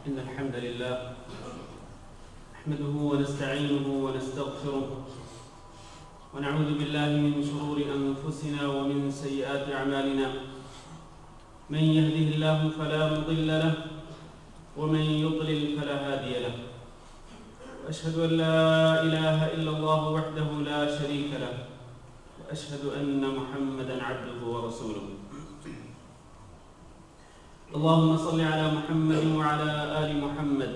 إن الحمد لله نحمده ونستعينه ونستغفره ونعوذ بالله من شرور أنفسنا ومن سيئات أعمالنا من يهده الله فلا مضل له ومن يضلل فلا هادي له وأشهد أن لا إله إلا الله وحده لا شريك له وأشهد أن محمدا عبده ورسوله اللهم صل على محمد وعلى آل محمد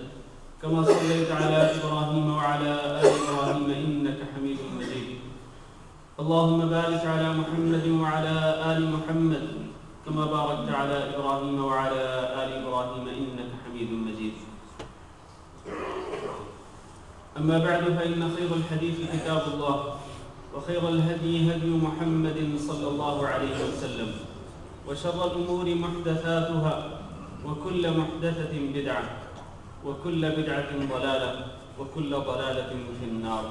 كما صليت على إبراهيم وعلى آل إبراهيم إنك حميد مجيد اللهم بارك على محمد وعلى آل محمد كما باركت على إبراهيم وعلى آل إبراهيم إنك حميد مجيد أما بعد فإن خير الحديث كتاب الله وخير الهدي هدي محمد صلى الله عليه وسلم وشر الأمور محدثاتها وكل محدثة بدعة وكل بدعة ضلالة وكل ضلالة في النار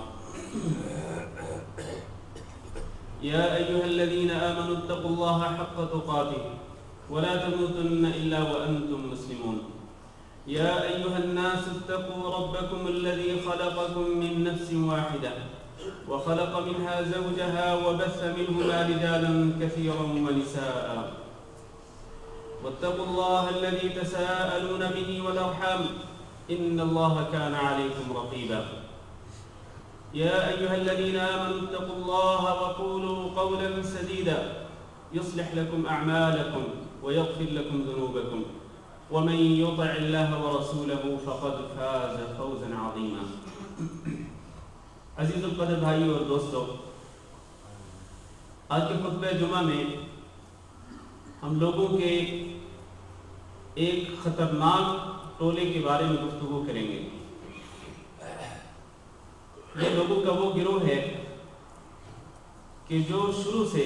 يا أيها الذين آمنوا اتقوا الله حق تقاته ولا تموتن إلا وأنتم مسلمون يا أيها الناس اتقوا ربكم الذي خلقكم من نفس واحدة وخلق منها زوجها وبث منهما رجالا كثيرا ونساء واتقوا الله الذي تساءلون به والأرحام إن الله كان عليكم رقيبا يا أيها الذين آمنوا اتقوا الله وقولوا قولا سديدا يصلح لكم أعمالكم ويغفر لكم ذنوبكم ومن يطع الله ورسوله فقد فاز فوزا عظيما عزیز القدر بھائیو اور دوستو، آج کے خطبہ جمعہ میں ہم لوگوں کے ایک خطرناک ٹولے کے بارے میں گفتگو کریں گے۔ یہ لوگوں کا وہ گروہ ہے کہ جو شروع سے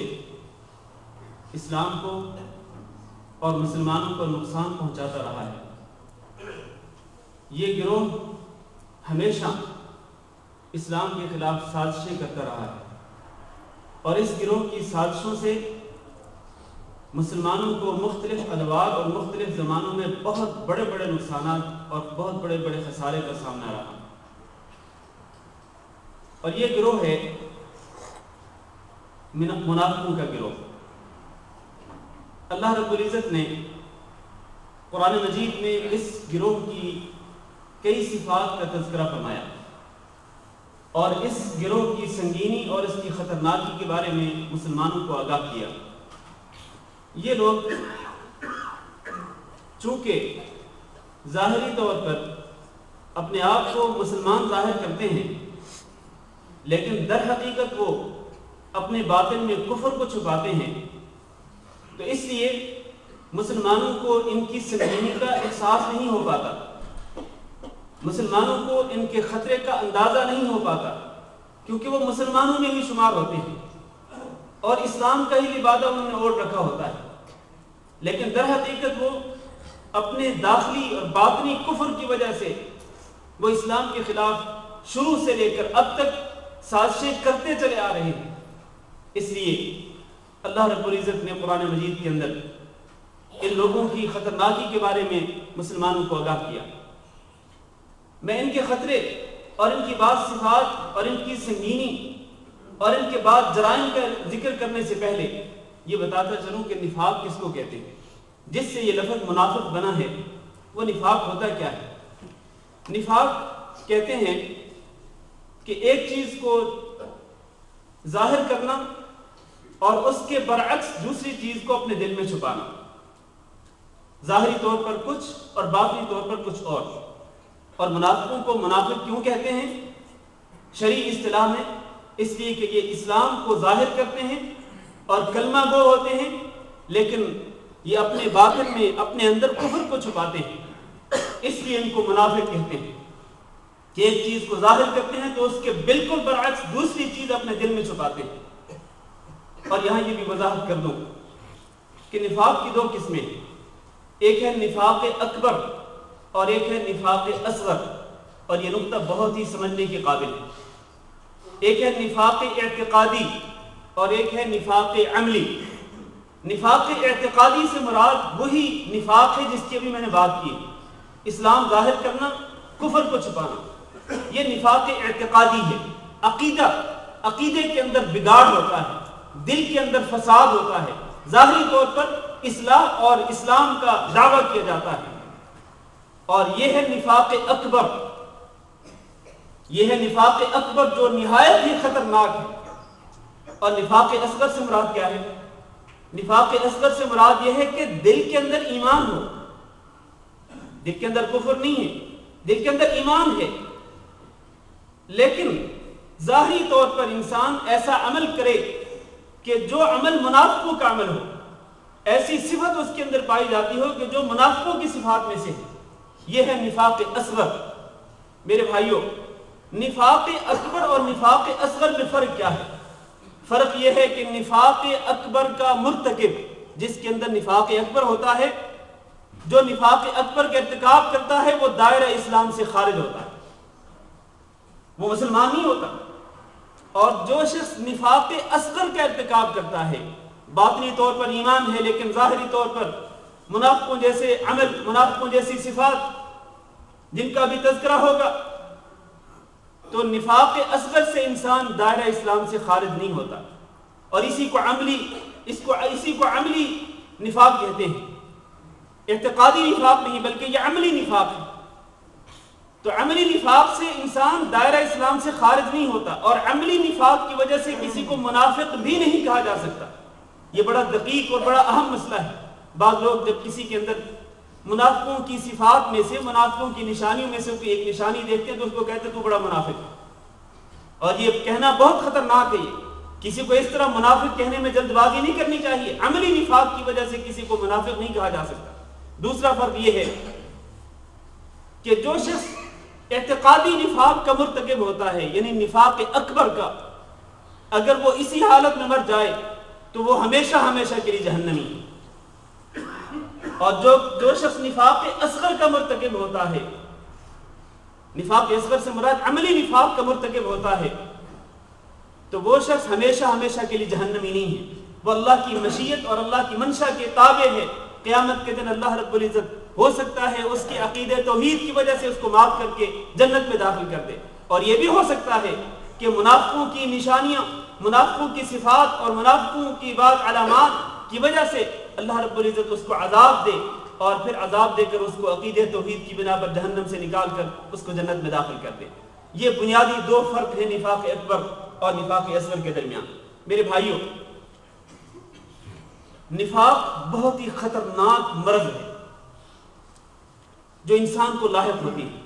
اسلام کو اور مسلمانوں کو نقصان پہنچاتا رہا ہے۔ یہ گروہ ہمیشہ اسلام کے خلاف سازشیں کرتا رہا ہے اور اس گروہ کی سازشوں سے مسلمانوں کو مختلف ادوار اور مختلف زمانوں میں بہت بڑے بڑے نقصانات اور بہت بڑے بڑے خسارے کا سامنا رہا۔ اور یہ گروہ ہے منافقوں کا گروہ۔ اللہ رب العزت نے قرآن مجید میں اس گروہ کی کئی صفات کا تذکرہ فرمایا اور اس گروہ کی سنگینی اور اس کی خطرناکی کے بارے میں مسلمانوں کو آگاہ کیا۔ یہ لوگ چونکہ ظاہری طور پر اپنے آپ کو مسلمان ظاہر کرتے ہیں، لیکن در حقیقت وہ اپنے باطن میں کفر کو چھپاتے ہیں، تو اس لیے مسلمانوں کو ان کی سنگینی کا احساس نہیں ہو پاتا، مسلمانوں کو ان کے خطرے کا اندازہ نہیں ہو پاتا، کیونکہ وہ مسلمانوں میں ہی شمار ہوتے ہیں اور اسلام کا ہی لبادہ انہوں نے اوڑھ رکھا ہوتا ہے، لیکن در حقیقت وہ اپنے داخلی اور باطنی کفر کی وجہ سے وہ اسلام کے خلاف شروع سے لے کر اب تک سازشیں کرتے چلے آ رہے ہیں۔ اس لیے اللہ رب العزت نے قرآن مجید کے اندر ان لوگوں کی خطرناکی کے بارے میں مسلمانوں کو آگاہ کیا۔ میں ان کے خطرے اور ان کی بعض صفات اور ان کی سنگینی اور ان کے بعد جرائم کا ذکر کرنے سے پہلے یہ بتاتا چلوں کہ نفاق کس کو کہتے ہیں، جس سے یہ لفظ منافق بنا ہے۔ وہ نفاق ہوتا کیا ہے؟ نفاق کہتے ہیں کہ ایک چیز کو ظاہر کرنا اور اس کے برعکس دوسری چیز کو اپنے دل میں چھپانا، ظاہری طور پر کچھ اور باطنی طور پر کچھ اور منافقوں کو منافق کیوں کہتے ہیں شرعی اصطلاح میں؟ اس لیے کہ یہ اسلام کو ظاہر کرتے ہیں اور کلمہ گو ہوتے ہیں، لیکن یہ اپنے باطن میں اپنے اندر کفر کو چھپاتے ہیں، اس لیے ان کو منافق کہتے ہیں کہ ایک چیز کو ظاہر کرتے ہیں تو اس کے بالکل برعکس دوسری چیز اپنے دل میں چھپاتے ہیں۔ اور یہاں یہ بھی وضاحت کر دوں کہ نفاق کی دو قسمیں ہیں، ایک ہے نفاق اکبر اور ایک ہے نفاق اصغر، اور یہ نقطہ بہت ہی سمجھنے کے قابل ہے۔ ایک ہے نفاق اعتقادی اور ایک ہے نفاق عملی۔ نفاق اعتقادی سے مراد وہی نفاق ہے جس کی ابھی میں نے بات کی، اسلام ظاہر کرنا، کفر کو چھپانا، یہ نفاق اعتقادی ہے۔ عقیدے کے اندر بگاڑ ہوتا ہے، دل کے اندر فساد ہوتا ہے، ظاہری طور پر اصلاح اور اسلام کا دعویٰ کیا جاتا ہے، اور یہ ہے نفاق اکبر۔ یہ ہے نفاق اکبر جو نہایت ہی خطرناک ہے۔ اور نفاق اصغر سے مراد کیا ہے؟ نفاق اصغر سے مراد یہ ہے کہ دل کے اندر ایمان ہو، دل کے اندر کفر نہیں ہے، دل کے اندر ایمان ہے، لیکن ظاہری طور پر انسان ایسا عمل کرے کہ جو عمل منافقوں کا عمل ہو، ایسی صفت اس کے اندر پائی جاتی ہو کہ جو منافقوں کی صفات میں سے ہے، یہ ہے نفاق اصغر۔ میرے بھائیوں، نفاق اکبر اور نفاق اصغر میں فرق کیا ہے؟ فرق یہ ہے کہ نفاق اکبر کا مرتکب، جس کے اندر نفاق اکبر ہوتا ہے، جو نفاق اکبر کا ارتکاب کرتا ہے وہ دائرہ اسلام سے خارج ہوتا ہے، وہ مسلمان نہیں ہوتا۔ اور جو شخص نفاق اصغر کا ارتکاب کرتا ہے، باطنی طور پر ایمان ہے لیکن ظاہری طور پر منافقوں جیسے عمل، منافقوں جیسی صفات جن کا بھی تذکرہ ہوگا، تو نفاق اصغر سے انسان دائرہ اسلام سے خارج نہیں ہوتا، اور اسی کو عملی نفاق کہتے ہیں۔ اعتقادی نفاق نہیں بلکہ یہ عملی نفاق ہے۔ تو عملی نفاق سے انسان دائرہ اسلام سے خارج نہیں ہوتا، اور عملی نفاق کی وجہ سے کسی کو منافق بھی نہیں کہا جا سکتا۔ یہ بڑا دقیق اور بڑا اہم مسئلہ ہے۔ بعض لوگ جب کسی کے اندر منافقوں کی صفات میں سے، منافقوں کی نشانیوں میں سے کوئی ایک نشانی دیکھتے ہیں تو اس کو کہتے ہیں تو بڑا منافق ہے، اور یہ کہنا بہت خطرناک ہے۔ یہ کسی کو اس طرح منافق کہنے میں جلد بازی نہیں کرنی چاہیے۔ عملی نفاق کی وجہ سے کسی کو منافق نہیں کہا جا سکتا۔ دوسرا فرق یہ ہے کہ جو شخص اعتقادی نفاق کا مرتکب ہوتا ہے، یعنی نفاق اکبر کا، اگر وہ اسی حالت میں مر جائے تو وہ ہمیشہ ہمیشہ کے لیے جہنمی ہے۔ اور جو شخص نفاق اصغر کا مرتکب ہوتا ہے، نفاق اصغر سے مراد عملی نفاق کا مرتکب ہوتا ہے، تو وہ شخص ہمیشہ ہمیشہ کے لیے جہنمی نہیں ہے، وہ اللہ کی مشیت اور اللہ کی منشا کے تابع ہے۔ قیامت کے دن اللہ رب العزت ہو سکتا ہے اس کے عقیدے توحید کی وجہ سے اس کو معاف کر کے جنت میں داخل کر دے، اور یہ بھی ہو سکتا ہے کہ منافقوں کی نشانیاں، منافقوں کی صفات اور منافقوں کی بعض علامات کی وجہ سے اللہ رب العزت اس کو عذاب دے، اور پھر عذاب دے کر اس کو عقیدے توحید کی بنا پر جہنم سے نکال کر اس کو جنت میں داخل کر دے۔ یہ بنیادی دو فرق ہیں نفاق اکبر اور نفاق اصغر کے درمیان۔ میرے بھائیوں، نفاق بہت ہی خطرناک مرض ہے جو انسان کو لاحق ہوتی ہے۔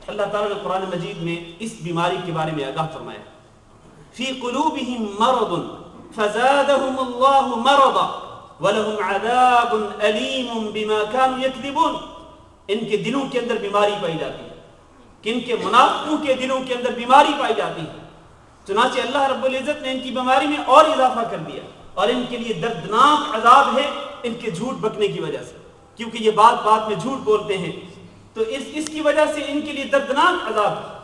اللہ تعالیٰ نے قرآن مجید میں اس بیماری کے بارے میں آگاہ فرمایا، فی قلوبہم مرض فزادہم اللہ مرضا وَلَهُمْ عَذَابٌ أَلِيمٌ بِمَا كَانُوا يَكْذِبُونَ۔ ان کے دلوں کے اندر بیماری پائی جاتی ہے، کہ ان کے منافقوں کے دلوں کے اندر بیماری پائی جاتی ہے، چنانچہ اللہ رب العزت نے ان کی بیماری میں اور اضافہ کر دیا، اور ان کے لیے دردناک عذاب ہے ان کے جھوٹ بکنے کی وجہ سے، کیونکہ یہ بات بات میں جھوٹ بولتے ہیں، تو اس کی وجہ سے ان کے لیے دردناک عذاب ہے۔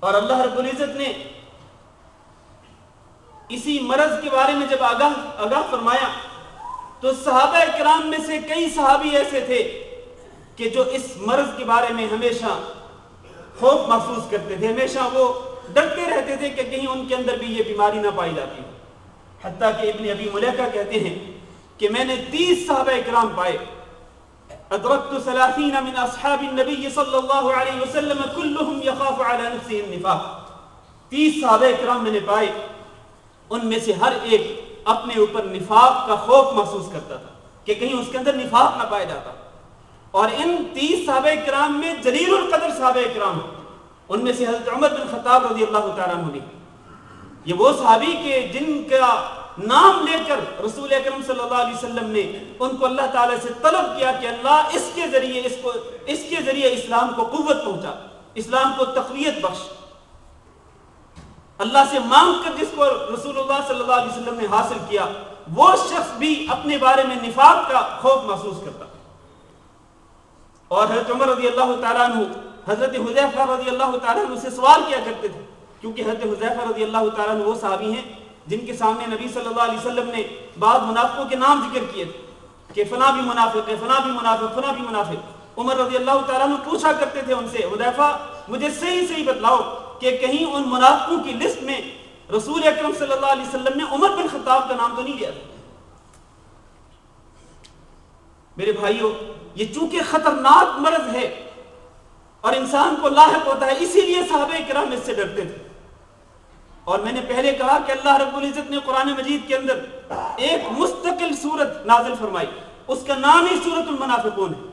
اور اللہ رب العزت نے اسی مرض کے بارے میں جب آگاہ فرمایا تو صحابہ کرام میں سے کئی صحابی ایسے تھے کہ جو اس مرض کے بارے میں ہمیشہ خوف محسوس کرتے تھے، ہمیشہ وہ ڈرتے رہتے تھے کہ کہیں ان کے اندر بھی یہ بیماری نہ پائی جاتی ہو۔ حتیٰ کہ ابن ابی ملیکہ کہتے ہیں کہ میں نے 30 صحابہ کرام پائے، ادرکت 30 من اصحاب النبی صلی اللہ علیہ وسلم کلہم یخاف علی نفسہ النفاق۔ 30 صحابہ کرام میں نے پائے، ان میں سے ہر ایک اپنے اوپر نفاق کا خوف محسوس کرتا تھا کہ کہیں اس کے اندر نفاق نہ پایا جاتا۔ اور ان 30 صحابہ کرام میں جلیل القدر صحابہ کرام، ان میں سے حضرت عمر بن خطاب رضی اللہ تعالیٰ عنہ نے، یہ وہ صحابی کے جن کا نام لے کر رسول اکرم صلی اللہ علیہ وسلم نے ان کو اللہ تعالیٰ سے طلب کیا کہ اللہ اس کے ذریعے اسلام کو قوت پہنچا، اسلام کو تقویت بخش۔ اللہ سے مانگ کر جس کو رسول اللہ صلی اللہ علیہ وسلم نے حاصل کیا، وہ شخص بھی اپنے بارے میں نفاق کا خوف محسوس کرتا۔ اور حضرت عمر رضی اللہ تعالیٰ عنہ حضرت حذیفہ رضی اللہ تعالیٰ عنہ سے سوال کیا کرتے تھے، کیونکہ حضرت حذیفہ رضی اللہ تعالیٰ عنہ وہ صحابی ہیں جن کے سامنے نبی صلی اللہ علیہ وسلم نے بعض منافقوں کے نام ذکر کیے تھے کہ فلاں بھی منافق ہے، فلاں بھی منافق، فلاں بھی منافق۔ عمر رضی اللہ تعالیٰ عنہ پوچھا کرتے تھے ان سے حذیفہ مجھے صحیح بتلاؤ کہ کہیں ان منافقوں کی لسٹ میں رسول اکرم صلی اللہ علیہ وسلم نے عمر بن خطاب کا نام تو نہیں لیا تھا؟ میرے بھائیوں یہ چونکہ خطرناک مرض ہے اور انسان کو لاحق ہوتا ہے، اسی لیے صحابہ کرام اس سے ڈرتے تھے۔ اور میں نے پہلے کہا کہ اللہ رب العزت نے قرآن مجید کے اندر ایک مستقل سورت نازل فرمائی، اس کا نام ہی سورۃ المنافقون ہے،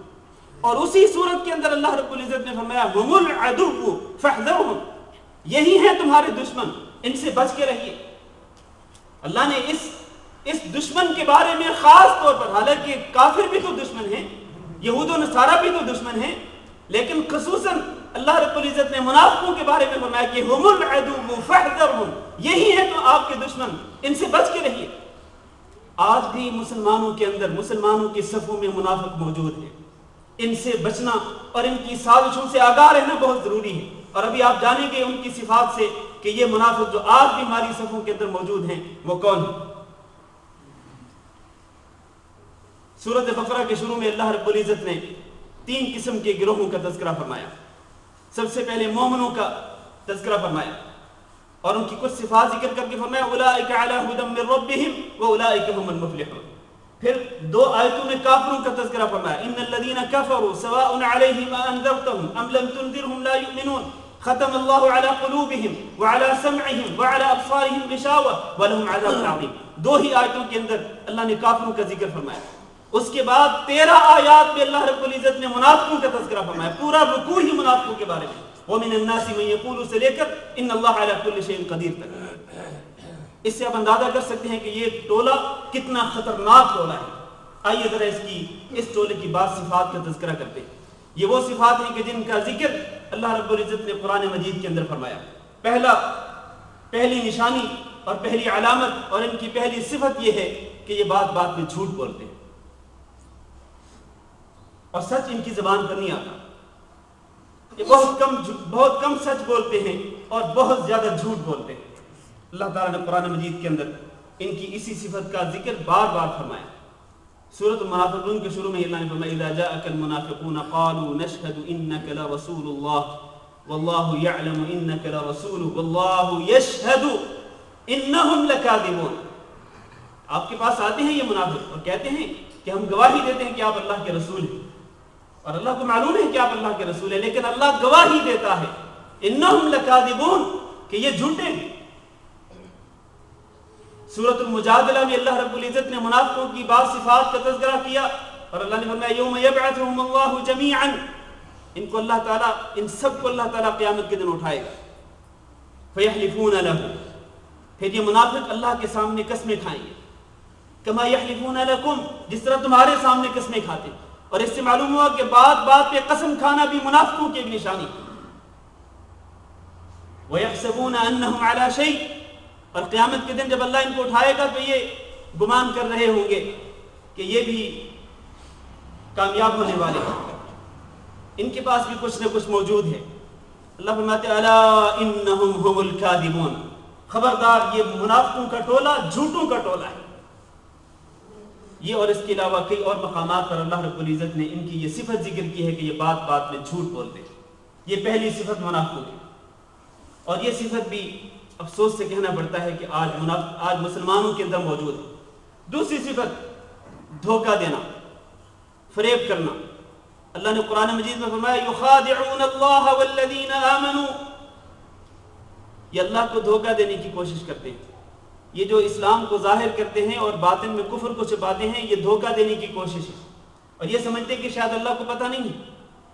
اور اسی سورت کے اندر اللہ رب العزت نے فرمایا ہم العدو فاحذرهم، یہی ہیں تمہارے دشمن، ان سے بچ کے رہیے۔ اللہ نے اس دشمن کے بارے میں خاص طور پر، حالانکہ کافر بھی تو دشمن ہیں، یہود و نصارہ بھی تو دشمن ہیں، لیکن خصوصاً اللہ رب العزت نے منافقوں کے بارے میں فرمایا کہ ہم العدو فاحذرهم، یہی ہیں تو آپ کے دشمن، ان سے بچ کے رہیے۔ آج بھی مسلمانوں کے اندر، مسلمانوں کی صفوں میں منافق موجود ہیں، ان سے بچنا اور ان کی سازشوں سے آگاہ رہنا بہت ضروری ہے۔ اور ابھی آپ جانیں گے ان کی صفات سے کہ یہ منافق جو آج بھی ہماری صفوں کے اندر موجود ہیں وہ کون ہے۔ سورۃ بقرہ کے شروع میں اللہ رب العزت نے 3 قسم کے گروہوں کا تذکرہ فرمایا۔ سب سے پہلے مومنوں کا تذکرہ فرمایا اور ان کی کچھ صفات ذکر کر کے فرمایا اولئک علی ھدی من ربہم واولئک هم المفلحون۔ پھر 2 آیتوں میں کافروں کا تذکرہ فرمایا ان الذین کفروا سواء علیہم انذرتهم ام لم تنذرهم لا یؤمنون ختم اللہ علی قلوبہم وعلی سمعہم وعلی ابصارہم غشاوہ ولہم عذاب عظیم۔ 2 ہی آیتوں کے اندر اللہ نے کافروں کا ذکر فرمایا۔ اس کے بعد 13 آیات میں اللہ رب العزت نے منافقوں کا تذکرہ فرمایا، پورا رکوع ہی منافقوں کے بارے میں، وَمِنَ النَّاسِ مَن يَقُولُ سے لے کر ان اللہ علی کل شیء قدیر تک۔ اس سے آپ اندازہ کر سکتے ہیں کہ یہ ٹولہ کتنا خطرناک ٹولہ ہے۔ آئیے ذرا اس ٹولے کی بعض صفات کا تذکرہ کرتے ہیں۔ یہ وہ صفات ہیں کہ جن کا ذکر اللہ رب العزت نے قرآن مجید کے اندر فرمایا۔ پہلی نشانی اور پہلی علامت اور ان کی پہلی صفت یہ ہے کہ یہ بات بات میں جھوٹ بولتے ہیں اور سچ ان کی زبان پر نہیں آتا۔ یہ بہت کم سچ بولتے ہیں اور بہت زیادہ جھوٹ بولتے ہیں۔ اللہ تعالیٰ نے قرآن مجید کے اندر ان کی اسی صفت کا ذکر بار بار فرمایا۔ سورۃ المنافقون کے شروع میں اللہ نے فرمایا اذا جاءك المنافقون قالوا نشهد انك لرسول الله والله يعلم انك لرسوله والله يشهد انهم لكاذبون۔ آپ کے پاس آتے ہیں یہ منافق اور کہتے ہیں کہ ہم گواہی دیتے ہیں کہ آپ اللہ کے رسول ہیں، اور اللہ کو معلوم ہے کہ آپ اللہ کے رسول ہیں، لیکن اللہ گواہی دیتا ہے انہم لکاذبون کہ یہ جھوٹے ہیں۔ سورۃ المجادلہ میں اللہ رب العزت نے منافقوں کی بعض صفات کا تذکرہ کیا اور اللہ نے فرمایا یوم یبعثہم اللہ جمیعا، ان کو اللہ تعالیٰ، ان سب کو اللہ تعالیٰ قیامت کے دن اٹھائے گا۔ فیحلفون لہ، پھر یہ منافق اللہ کے سامنے قسمیں کھائیں گے، کما یحلفون لکم، جس طرح تمہارے سامنے قسمیں کھاتے ہیں۔ اور اس سے معلوم ہوا کہ بات بات پہ قسم کھانا بھی منافقوں کی ایک نشانی ہے۔ وَيَحْسَبُونَ أَنَّهُمْ عَلَى شَيْءٍ، اور قیامت کے دن جب اللہ ان کو اٹھائے گا تو یہ گمان کر رہے ہوں گے کہ یہ بھی کامیاب ہونے والے ہیں، ان کے پاس بھی کچھ نہ کچھ موجود ہے۔ اللہ فرماتے ہیں الا انہم هم الکاذبون، خبردار یہ منافقوں کا ٹولہ جھوٹوں کا ٹولہ ہے۔ یہ اور اس کے علاوہ کئی اور مقامات پر اللہ رب العزت نے ان کی یہ صفت ذکر کی ہے کہ یہ بات بات میں جھوٹ بولتے ہیں۔ یہ پہلی صفت منافقوں کی، اور یہ صفت بھی افسوس سے کہنا پڑتا ہے کہ آج مسلمانوں کے اندر موجود ہے۔ دوسری صفت دھوکہ دینا، فریب کرنا۔ اللہ نے قرآن مجید میں فرمایا یخادعون اللہ والذین آمنوا، یہ اللہ کو دھوکہ دینے کی کوشش کرتے ہیں۔ یہ جو اسلام کو ظاہر کرتے ہیں اور باطن میں کفر کو چھپاتے ہیں، یہ دھوکہ دینے کی کوشش ہے، اور یہ سمجھتے ہیں کہ شاید اللہ کو پتہ نہیں ہے۔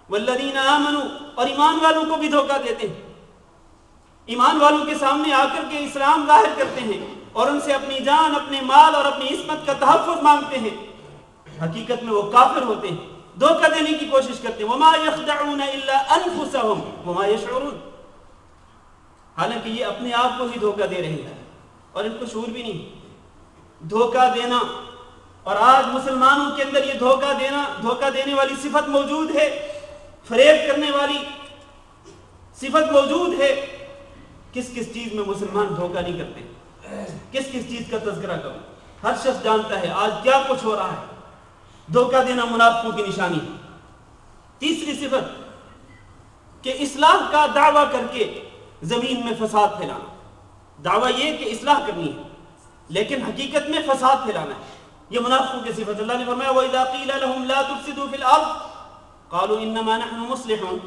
والذین آمنوا، اور ایمان والوں کو بھی دھوکہ دیتے ہیں، ایمان والوں کے سامنے آ کر کے اسلام ظاہر کرتے ہیں اور ان سے اپنی جان، اپنے مال اور اپنی عصمت کا تحفظ مانگتے ہیں، حقیقت میں وہ کافر ہوتے ہیں، دھوکہ دینے کی کوشش کرتے ہیں۔ وما یخدعون الا انفسهم وما یشعرون، حالانکہ یہ اپنے آپ کو ہی دھوکہ دے رہے ہیں اور ان کو شعور بھی نہیں۔ دھوکہ دینا، اور آج مسلمانوں کے اندر یہ دھوکہ دینے والی صفت موجود ہے، فریب کرنے والی صفت موجود ہے۔ کس چیز میں مسلمان دھوکہ نہیں کرتے، کس چیز کا تذکرہ کروں؟ ہر شخص جانتا ہے آج کیا کچھ ہو رہا ہے۔ دھوکہ دینا منافقوں کی نشانی ہے۔ تیسری صفت کہ اصلاح کا دعویٰ کر کے زمین میں فساد پھیلانا. دعویٰ یہ کہ اصلاح کرنی ہے لیکن حقیقت میں فساد پھیلانا ہے. یہ منافقوں کی صفت. اللہ نے فرمایا وَإِذَا قِيلَ لَهُمْ لَا تُفْسِدُوا فِي الْأَرْضِ قَالُوا إِنَّمَا نَحْنُ مُصْلِحُونَ.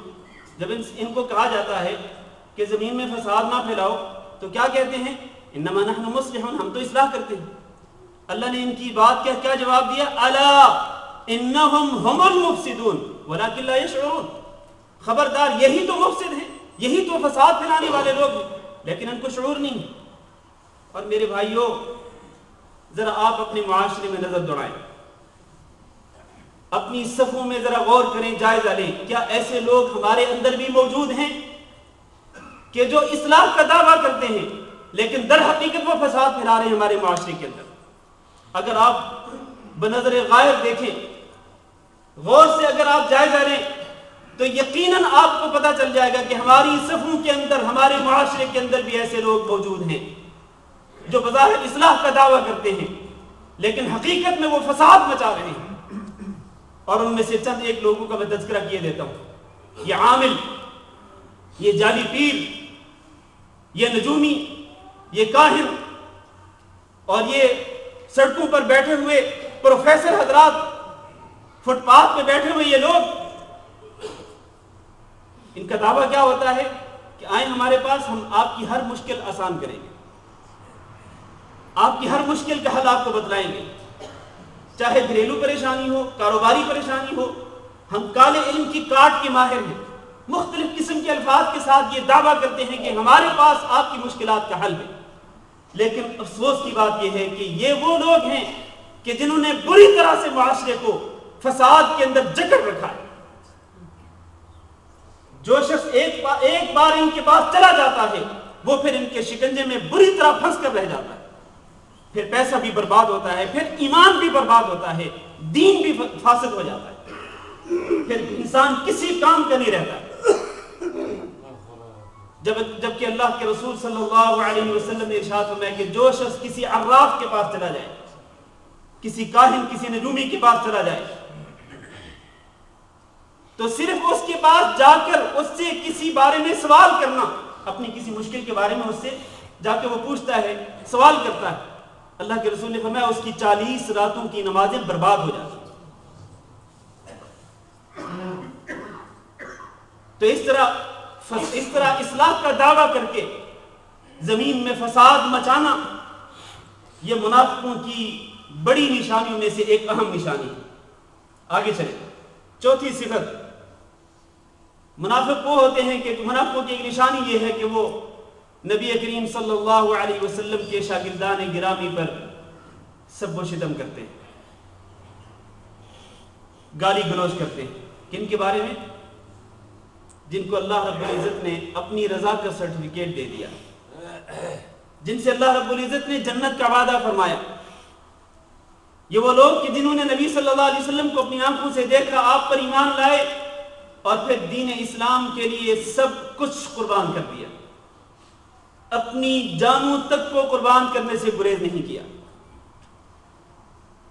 جب ان کو کہا جاتا ہے کہ زمین میں فساد نہ پھیلاؤ تو کیا کہتے ہیں؟ انما نحن مصلحون, ہم تو اصلاح کرتے ہیں. اللہ نے ان کی بات کا کیا جواب دیا؟ الا انہم هم المفسدون ولکن لا يشعرون. خبردار یہی تو مفسد ہیں, یہی تو فساد پھیلانے والے لوگ ہیں, لیکن ان کو شعور نہیں. اور میرے بھائیوں ذرا آپ اپنے معاشرے میں نظر دوڑائیں, اپنی صفوں میں ذرا غور کریں, جائزہ لیں. کیا ایسے لوگ ہمارے اندر بھی موجود ہیں کہ جو اصلاح کا دعویٰ کرتے ہیں لیکن در حقیقت وہ فساد پھیلا رہے ہیں ہمارے معاشرے کے اندر؟ اگر آپ بنظر غائب دیکھیں, غور سے اگر آپ جائزہ لیں تو یقیناً آپ کو پتہ چل جائے گا کہ ہماری صفوں کے اندر, ہمارے معاشرے کے اندر بھی ایسے لوگ موجود ہیں جو بظاہر اصلاح کا دعویٰ کرتے ہیں لیکن حقیقت میں وہ فساد مچا رہے ہیں. اور ان میں سے چند ایک لوگوں کا میں تذکرہ کیے دیتا ہوں. یہ عامل, یہ جعلی پیر, یہ نجومی, یہ کاہن اور یہ سڑکوں پر بیٹھے ہوئے پروفیسر حضرات, فٹ پاتھ پہ بیٹھے ہوئے یہ لوگ, ان کا دعویٰ کیا ہوتا ہے کہ آئیں ہمارے پاس, ہم آپ کی ہر مشکل آسان کریں گے, آپ کی ہر مشکل کا حل آپ کو بتلائیں گے, چاہے گھریلو پریشانی ہو, کاروباری پریشانی ہو. ہم کالے علم کی کاٹ کے ماہر ہیں. مختلف قسم کے الفاظ کے ساتھ یہ دعویٰ کرتے ہیں کہ ہمارے پاس آپ کی مشکلات کا حل ہے. لیکن افسوس کی بات یہ ہے کہ یہ وہ لوگ ہیں کہ جنہوں نے بری طرح سے معاشرے کو فساد کے اندر جکڑ رکھا ہے. جو شخص ایک بار ان کے پاس چلا جاتا ہے وہ پھر ان کے شکنجے میں بری طرح پھنس کر رہ جاتا ہے. پھر پیسہ بھی برباد ہوتا ہے, پھر ایمان بھی برباد ہوتا ہے, دین بھی فاسد ہو جاتا ہے, پھر انسان کسی کام کا نہیں رہتا. جبکہ اللہ کے رسول صلی اللہ علیہ وسلم نے ارشاد فرمایا کہ جو شخص کسی عراف کے پاس چلا جائے, کسی کاہن, کسی نجومی کے پاس چلا جائے, تو صرف اس کے پاس جا کر اس سے کسی بارے میں سوال کرنا, اپنی کسی مشکل کے بارے میں اس سے جا کے وہ پوچھتا ہے, سوال کرتا ہے, اللہ کے رسول نے فرمایا اس کی 40 راتوں کی نمازیں برباد ہو جاتی. تو اس طرح اصلاح کا دعویٰ کر کے زمین میں فساد مچانا یہ منافقوں کی بڑی نشانیوں میں سے ایک اہم نشانی ہے. آگے چلیں. چوتھی صفت, منافق وہ ہوتے ہیں کہ منافقوں کی ایک نشانی یہ ہے کہ وہ نبی کریم صلی اللہ علیہ وسلم کے شاگردان گرامی پر سب و شتم کرتے ہیں, گالی گلوچ کرتے ہیں. کن کے بارے میں؟ جن کو اللہ رب العزت نے اپنی رضا کا سرٹیفکیٹ دے دیا, جن سے اللہ رب العزت نے جنت کا وعدہ فرمایا. یہ وہ لوگ کہ جنہوں نے نبی صلی اللہ علیہ وسلم کو اپنی آنکھوں سے دیکھا, آپ پر ایمان لائے اور پھر دین اسلام کے لیے سب کچھ قربان کر دیا, اپنی جانوں تک کو قربان کرنے سے گریز نہیں کیا.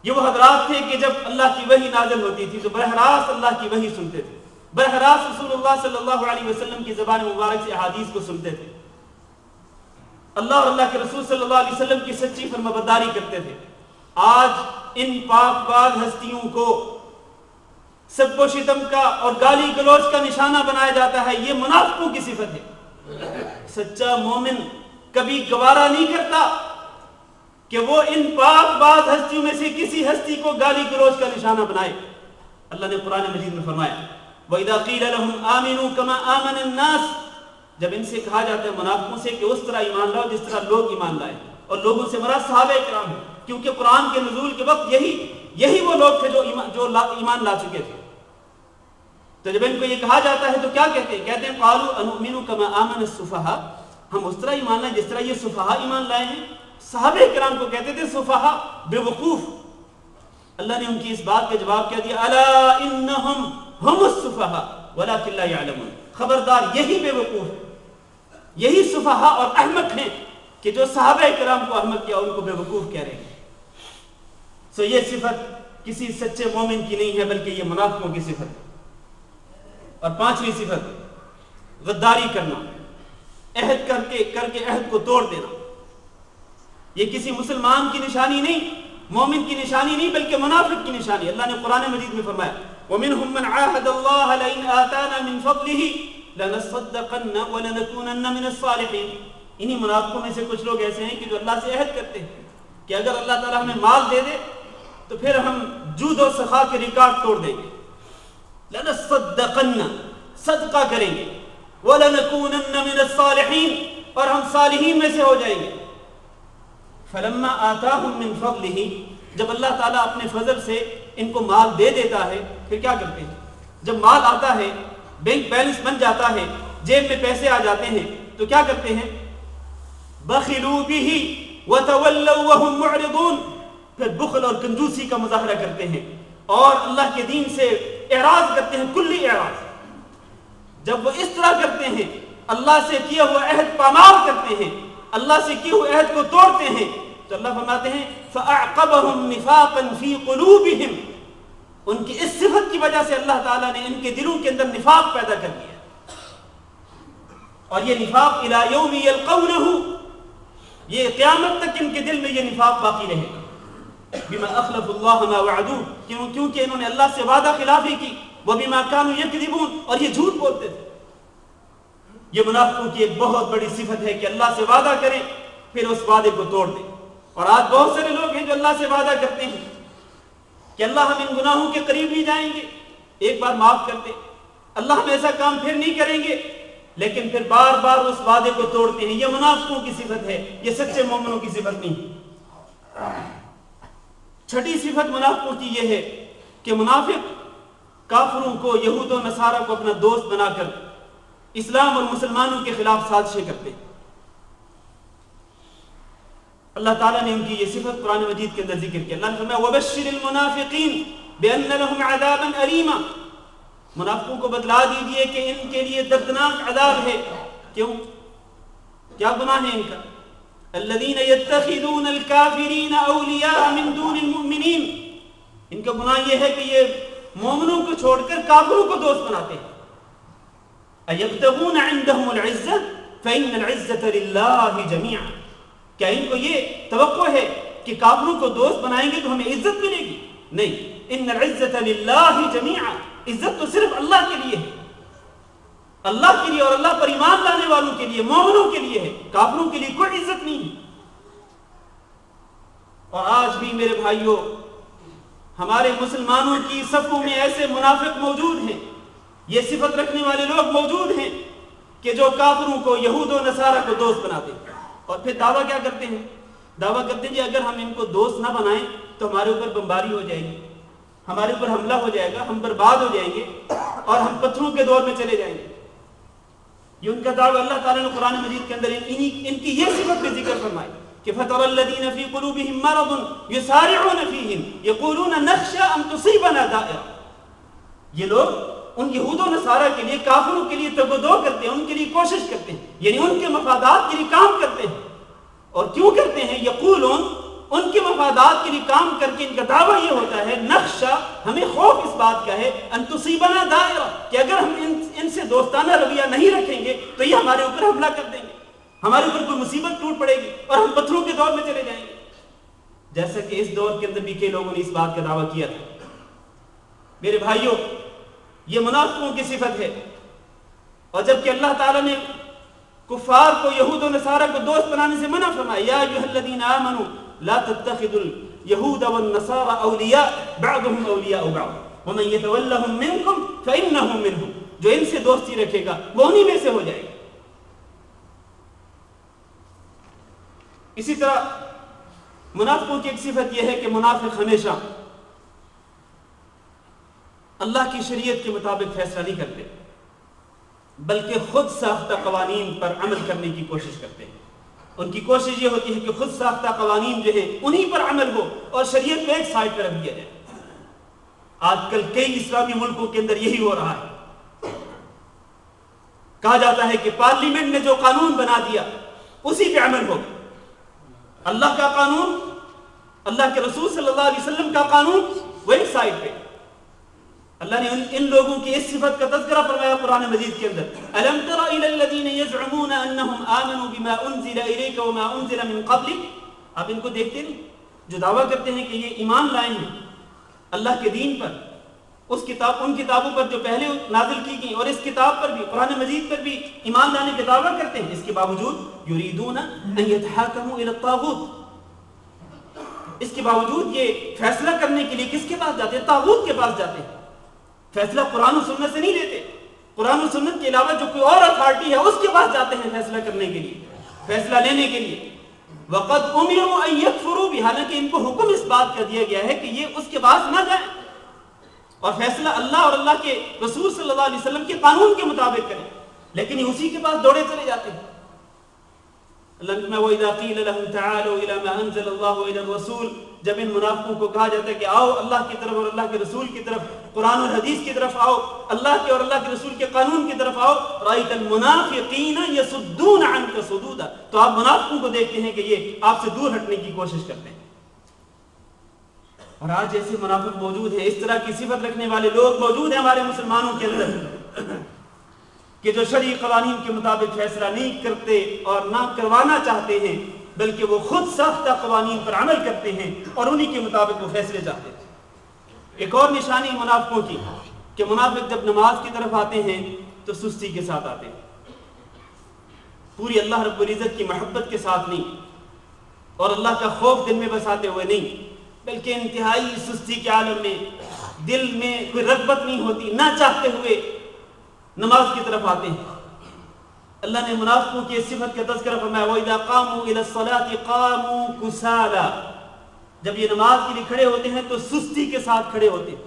یہ وہ حضرات تھے کہ جب اللہ کی وحی نازل ہوتی تھی تو براہ راست اللہ کی وحی سنتے تھے, براہ راست رسول اللہ صلی اللہ علیہ وسلم کی زبان مبارک سے احادیث کو سنتے تھے, اللہ اور اللہ کے رسول صلی اللہ علیہ وسلم کی سچی فرمانبرداری کرتے تھے. آج ان پاک باز ہستیوں کو سب و شتم کا اور گالی گلوچ کا نشانہ بنایا جاتا ہے. یہ منافقوں کی صفت ہے. سچا مومن کبھی گوارا نہیں کرتا کہ وہ ان پاک باز ہستیوں میں سے کسی ہستی کو گالی گلوچ کا نشانہ بنائے. اللہ نے قرآن مجید میں فرمایا وَإِذَا قِيلَ لَهُمْ آمِنُوا كَمَا آمَنَ النَّاسِ, جب ان سے کہا جاتا ہے منافقوں سے کہ اس طرح ایمان لاؤ جس طرح لوگ ایمان لائے, اور لوگوں سے مراد صحابہ کرام ہیں, کیونکہ قرآن کے نزول کے وقت یہی وہ لوگ تھے جو ایمان لا چکے تھے. تو جب ان کو یہ کہا جاتا ہے تو کیا کہتے ہیں؟ کہتے ہیں قالوا انؤمن كما آمن السفهاء, ہم اس طرح ایمان لائیں جس طرح یہ سفہاء ایمان لائے ہیں. صحابہ کرام کو کہتے تھے سفہاء, بے وقوف. اللہ نے ان کی اس بات کا جواب کیا دیا الا انہم ہم السفہاء ولکن لا يعلمون, خبردار یہی بے وقوف, یہی سفہاء اور احمق ہیں کہ جو صحابہ کرام کو احمق کیا ان کو بے وقوف کہہ رہے ہیں. سو یہ صفت کسی سچے مومن کی نہیں ہے بلکہ یہ منافقوں کی صفت ہے. اور پانچویں صفت غداری کرنا، عہد کر کے عہد کو توڑ دینا. یہ کسی مسلمان کی نشانی نہیں، مومن کی نشانی نہیں، بلکہ منافق کی نشانی. اللہ نے قرآن مجید میں فرمایا وَمِنْهُمْ مَنْ عَاهَدَ اللَّهَ لَئِنْ آتَانَا مِنْ فَضْلِهِ لَنَصَّدَّقَنَّ وَلَنَكُونَنَّ مِنَ الصَّالِحِينَ. انہی منافقوں میں سے کچھ لوگ ایسے ہیں کہ جو اللہ سے عہد کرتے ہیں کہ اگر اللہ تعالیٰ ہمیں مال دے دے تو پھر ہم جود و سخا کے ریکارڈ توڑ دیں گے. لَنَصَّدَّقَنَّ صدقہ کریں گے، وَلَنَكُونَنَّ مِنَ الصَّالِحِينَ اور ہم صالحین میں سے ہو جائیں گے. فَلَمَّا آتَاهُم مِّن فَضْلِهِ جب اللہ تعالیٰ اپنے فضل سے ان کو مال دے دیتا ہے پھر کیا کرتے ہیں؟ جب مال آتا ہے، بینک بیلنس بن جاتا ہے، جیب میں پیسے آ جاتے ہیں تو کیا کرتے ہیں؟ بَخِلُوا بِهِ وَتَوَلَّوْا وَهُمْ مُعْرِضُونَ پھر بخل اور کنجوسی کا مظاہرہ کرتے ہیں اور اللہ کے دین سے اعراض کرتے ہیں، کلی اعراض. جب وہ اس طرح کرتے ہیں، اللہ سے کیا ہوا عہد پامال کرتے ہیں، اللہ سے کیے ہوئے عہد کو توڑتے ہیں، تو اللہ فرماتے ہیں فَأَعْقَبَهُمْ نِفَاقًا فِي قُلُوبِهِمْ ان کی اس صفت کی وجہ سے اللہ تعالیٰ نے ان کے دلوں کے اندر نفاق پیدا کر دیا. اور یہ نفاق إِلَى يَوْمِ يَلْقَوْنَهُ یہ قیامت تک ان کے دل میں یہ نفاق باقی رہے گا. بِمَا أَخْلَفُوا اللَّهَ مَا وَعَدُوهُ کیونکہ انہوں نے اللہ سے وعدہ خلافی کی. وَبِمَا كَانُوا يَكْذِبُونَ اور یہ جھوٹ بولتے تھے. یہ منافقوں کی ایک بہت بڑی صفت ہے کہ اللہ سے وعدہ کریں پھر اس وعدے کو توڑ دیں. اور آج بہت سارے لوگ ہیں جو اللہ سے وعدہ کرتے ہیں کہ اللہ ہم ان گناہوں کے قریب نہیں جائیں گے، ایک بار معاف کر دیں، اللہ ہم ایسا کام پھر نہیں کریں گے، لیکن پھر بار بار اس وعدے کو توڑتے ہیں. یہ منافقوں کی صفت ہے، یہ سچے مومنوں کی صفت نہیں. چھٹی صفت منافقوں کی یہ ہے کہ منافق کافروں کو، یہود و نصارہ کو اپنا دوست بنا کر اسلام اور مسلمانوں کے خلاف سازشیں کرتے ہیں. اللہ تعالیٰ نے ان کی یہ صفت قرآن مجید کے اندر ذکر کیا. اللہ نے فرمایا وَبَشِّرِ الْمُنَافِقِينَ بِأَنَّ لَهُمْ عَذَابًا أَلِيمًا منافقوں کو بتلا دیجئے کہ ان کے لیے دردناک عذاب ہے. کیوں؟ کیا گناہ ہے ان کا؟ الَّذِينَ يَتَّخِذُونَ الْكَافِرِينَ أَوْلِيَاءَ مِن دُونِ الْمُؤْمِنِينَ ان کا گناہ یہ ہے کہ یہ مومنوں کو چھوڑ کر کافروں کو دوست بناتے ہیں. أَيَبْتَغُونَ عِندَهُمُ الْعِزَّةَ فَإِنَّ الْعِزَّةَ لِلَّهِ جَمِيعًا کیا ان کو یہ توقع ہے کہ کافروں کو دوست بنائیں گے تو ہمیں عزت ملے گی؟ نہیں. ان العزت للہ جميعا عزت تو صرف اللہ کے لیے ہے، اللہ کے لیے اور اللہ پر ایمان لانے والوں کے لیے، مومنوں کے لیے ہے. کافروں کے لیے کوئی عزت نہیں ہے. اور آج بھی میرے بھائیوں ہمارے مسلمانوں کی صفوں میں ایسے منافق موجود ہیں، یہ صفت رکھنے والے لوگ موجود ہیں کہ جو کافروں کو، یہود و نصارہ کو دوست بناتے ہیں. اور پھر دعویٰ کیا کرتے ہیں؟ دعویٰ کرتے ہیں کہ اگر ہم ان کو دوست نہ بنائیں تو ہمارے اوپر بمباری ہو جائے گی، ہمارے اوپر حملہ ہو جائے گا، ہم برباد ہو جائیں گے اور ہم پتھروں کے دور میں چلے جائیں گے. یہ ان کا دعویٰ اللہ تعالیٰ نے قرآن مجید کے اندر ان کی یہ صفت بھی ذکر فرمائی کہ فَتَرَى الَّذِينَ فِي قُلُوبِهِم مَّرَضٌ يُسَارِعُونَ فِيهِمْ يَقُولُونَ نَخْشَىٰ أَن تُصِيبَنَا دَائِرَةٌ یہ لوگ ان یہود و نصارہ کے لیے، کافروں کے لیے تگودو کرتے ہیں، ان کے لیے کوشش کرتے ہیں، یعنی ان کے مفادات کے لیے کام کرتے ہیں. اور کیوں کرتے ہیں؟ یقولون ان کے مفادات کے لیے کام کر کے ان کا دعویٰ یہ ہوتا ہے نخشا ہمیں خوف اس بات کا ہے ان تصیبنا دائرہ کہ اگر ہم ان سے دوستانہ رویہ نہیں رکھیں گے تو یہ ہمارے اوپر حملہ کر دیں گے، ہمارے اوپر کوئی مصیبت ٹوٹ پڑے گی اور ہم پتھروں کے دور میں چلے جائیں گے. جیسا کہ اس دور کے اندر بھی کئی لوگوں نے اس بات کا دعویٰ کیا تھا. میرے بھائیوں یہ منافقوں کی صفت ہے. اور جبکہ اللہ تعالیٰ نے کفار کو، یہود و نصارہ کو دوست بنانے سے منع فرمایا یا ایھا الذین آمنوا لا تتخذوا اليهود والنصارى اولیاء بعضهم اولیاء بعض ومن يتولهم منکم فانه منهم جو ان سے دوستی رکھے گا وہ انہی میں سے ہو جائے گا. اسی طرح منافقوں کی ایک صفت یہ ہے کہ منافق ہمیشہ اللہ کی شریعت کے مطابق فیصلہ نہیں کرتے بلکہ خود ساختہ قوانین پر عمل کرنے کی کوشش کرتے ہیں. ان کی کوشش یہ ہوتی ہے کہ خود ساختہ قوانین جو ہیں انہی پر عمل ہو اور شریعت کو ایک سائڈ پر رکھ دیا جائے. آج کل کئی اسلامی ملکوں کے اندر یہی ہو رہا ہے. کہا جاتا ہے کہ پارلیمنٹ نے جو قانون بنا دیا اسی پہ عمل ہو. اللہ کا قانون، اللہ کے رسول صلی اللہ علیہ وسلم کا قانون وہ ایک سائڈ پہ. اللہ نے ان لوگوں کی اس صفت کا تذکرہ فرمایا قرآن مجید کے اندر. الم تر الى الذين يزعمون انهم امنوا بما انزل اليك وما انزل من قبلك. آپ ان کو دیکھتے نہیں جو دعویٰ کرتے ہیں کہ یہ ایمان لائے ہیں اللہ کے دین پر, ان کتابوں پر جو پہلے نازل کی گئی, اور اس کتاب پر بھی, قرآن مجید پر بھی ایمان لانے کا دعویٰ کرتے ہیں. اس کے باوجود یریدون ان يتحاكموا الى الطاغوت, اس کے باوجود یہ فیصلہ کرنے کے لیے کس کے پاس جاتے ہیں؟ طاغوت کے پاس جاتے ہیں. فیصلہ قرآن و سنت سے نہیں لیتے, قرآن و سنت کے علاوہ جو کوئی اور اتھارٹی ہے اس کے پاس جاتے ہیں فیصلہ کرنے کے لیے, فیصلہ لینے کے لیے. وقد امروا ان يكفروا به, حالانکہ ان کو حکم اس بات کا دیا گیا ہے کہ یہ اس کے پاس نہ جائیں اور فیصلہ اللہ اور اللہ کے رسول صلی اللہ علیہ وسلم کے قانون کے مطابق کریں, لیکن یہ اسی کے پاس دوڑے چلے جاتے ہیں. اللہ نے وَإِذَا قِيلَ لَهُمْ تَعَالَوْا إِلَى مَا أَنزَلَ اللَّهُ وَإِلَى الرَّسُولِ, جب ان منافقوں کو کہا جاتا ہے کہ آؤ اللہ کی طرف اور اللہ کے رسول کی طرف, قرآن اور حدیث کی طرف آؤ, اللہ کے اور اللہ کے رسول کے قانون کی طرف آؤ, رَأَيْتَ الْمُنَافِقِينَ يَصُدُّونَ عَنْكَ صُدُودًا, تو آپ منافقوں کو دیکھتے ہیں کہ یہ آپ سے دور ہٹنے کی کوشش کرتے ہیں. اور آج ایسے منافق موجود ہیں, اس طرح کی صفت رکھنے والے لوگ موجود ہیں ہمارے مسلمانوں کے اندر کہ جو شرعی قوانین کے مطابق فیصلہ نہیں کرتے اور نہ کروانا چاہتے ہیں, بلکہ وہ خود ساختہ قوانین پر عمل کرتے ہیں اور انہی کے مطابق وہ فیصلے چاہتے ہیں. ایک اور نشانی منافقوں کی کہ منافق جب نماز کی طرف آتے ہیں تو سستی کے ساتھ آتے ہیں, پوری اللہ رب العزت کی محبت کے ساتھ نہیں اور اللہ کا خوف دل میں بساتے ہوئے نہیں, بلکہ انتہائی سستی کے عالم میں, دل میں کوئی رغبت نہیں ہوتی, نہ چاہتے ہوئے نماز کی طرف آتے ہیں. اللہ نے منافقوں کی اس صفت کا تذکرہ فرمایا وَإِذَا قَامُوا إِلَى الصَّلَاةِ قَامُوا كُسَالَى, جب یہ نماز کے لیے کھڑے ہوتے ہیں تو سستی کے ساتھ کھڑے ہوتے ہیں,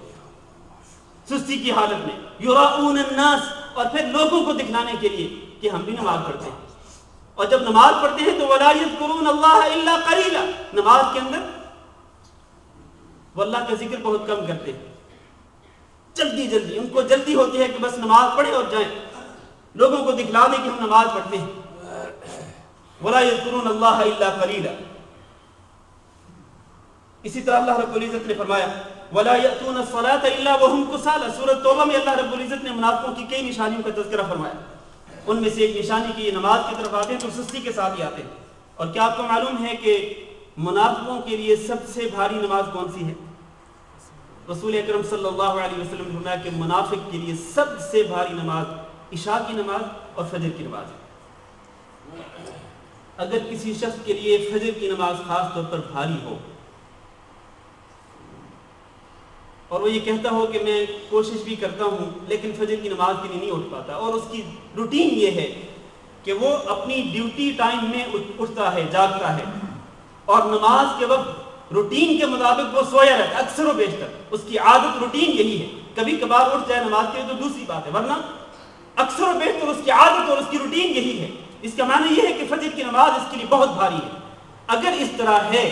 سستی کی حالت میں. يُرَاءُونَ النَّاسَ, اور پھر لوگوں کو دکھلانے کے لیے کہ ہم بھی نماز پڑھتے ہیں. اور جب نماز پڑھتے ہیں تو وَلَا يَذْكُرُونَ اللَّهَ إِلَّا قَلِيلًا, نماز کے اندر وہ اللہ کا ذکر بہت کم کرتے ہیں, جلدی جلدی, ان کو جلدی ہوتی ہے کہ بس نماز پڑھیں اور جائیں, لوگوں کو دکھلا دیں کہ ہم نماز پڑھتے ہیں. وَلَا يَذْكُرُونَ اللَّهَ إِلَّا قَلِيلًا. اسی طرح اللہ رب العزت نے فرمایا وَلَا يَأْتُونَ الصَّلَاةَ إِلَّا وَهُمْ كُسَالَى, سورۃ توبہ میں اللہ رب العزت نے منافقوں کی کئی نشانیوں کا تذکرہ فرمایا. ان میں سے ایک نشانی کہ یہ نماز کی طرف آتے ہیں تو سستی کے ساتھ ہی آتے ہیں. اور کیا آپ کو معلوم ہے کہ منافقوں کے لیے سب سے بھاری نماز کون سی ہے؟ رسول اکرم صلی اللہ علیہ وسلم نے فرمایا کہ منافق کے لیے سب سے بھاری نماز عشاء کی نماز اور فجر کی نماز ہے. اگر کسی شخص کے لیے فجر کی نماز خاص طور پر بھاری ہو اور وہ یہ کہتا ہو کہ میں کوشش بھی کرتا ہوں لیکن فجر کی نماز کے لیے نہیں اٹھ پاتا, اور اس کی روٹین یہ ہے کہ وہ اپنی ڈیوٹی ٹائم میں اٹھتا ہے, جاگتا ہے, اور نماز کے وقت روٹین کے مطابق وہ سویا رہتا ہے اکثر و بیشتر, اس کی عادت روٹین یہی ہے. کبھی کبھار اٹھ جائے نماز کے لیے تو دوسری بات ہے, ورنہ اکثر و بیشتر اس کی عادت اور اس کی روٹین یہی ہے. اس کا معنی یہ ہے کہ فجر کی نماز اس کے لیے بہت بھاری ہے. اگر اس طرح ہے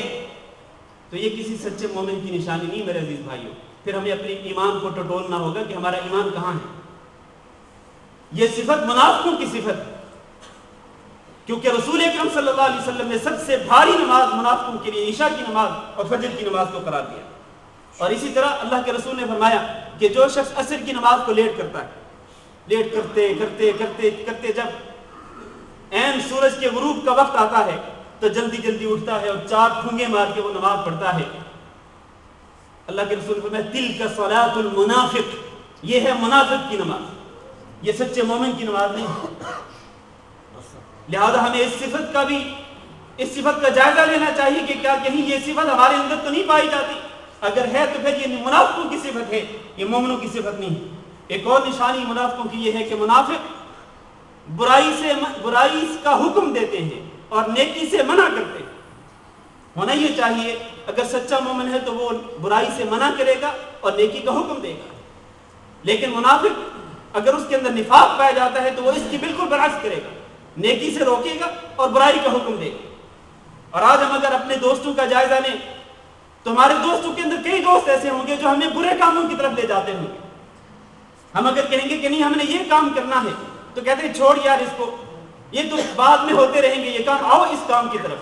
تو یہ کسی سچے مومن کی نشانی نہیں میرے عزیز بھائیوں. پھر ہمیں اپنے ایمان کو ٹٹولنا ہوگا کہ ہمارا ایمان کہاں ہے. یہ صفت منافقوں کی صفت ہے, کیونکہ رسول اکرم صلی اللہ علیہ وسلم نے سب سے بھاری نماز منافقوں کے لیے عشاء کی نماز اور فجر کی نماز کو قرار دیا. اور اسی طرح اللہ کے رسول نے فرمایا کہ جو شخص عصر کی نماز کو لیٹ کرتا ہے, لیٹ کرتے کرتے کرتے کرتے جب عین سورج کے غروب کا وقت آتا ہے تو جلدی جلدی اٹھتا ہے اور 4 پھونگے مار کے وہ نماز پڑھتا ہے. اللہ کے رسول نے فرمایا تلک صلاۃ المنافق, یہ ہے منافق کی نماز, یہ سچے مومن کی نماز نہیں. لہذا ہمیں اس صفت کا جائزہ لینا چاہیے کہ کیا کہیں یہ صفت ہمارے اندر تو نہیں پائی جاتی. اگر ہے تو پھر یہ منافقوں کی صفت ہے, یہ مومنوں کی صفت نہیں. ایک اور نشانی منافقوں کی یہ ہے کہ منافق برائی کا حکم دیتے ہیں اور نیکی سے منع کرتے ہیں. ہونا یہ چاہیے اگر سچا مومن ہے تو وہ برائی سے منع کرے گا اور نیکی کا حکم دے گا. لیکن منافق اگر اس کے اندر نفاق پایا جاتا ہے تو وہ اس کی بالکل برعکس کرے گا, نیکی سے روکے گا اور برائی کا حکم دے گا. اور آج ہم اگر اپنے دوستوں کا جائزہ لیں تو ہمارے دوستوں کے اندر کئی دوست ایسے ہوں گے جو ہمیں برے کاموں کی طرف لے جاتے ہوں گے. ہم اگر کہیں گے کہ نہیں ہم نے یہ کام کرنا ہے تو کہتے ہیں چھوڑ یار اس کو, یہ تو بعد میں ہوتے رہیں گے یہ کام, آؤ اس کام کی طرف.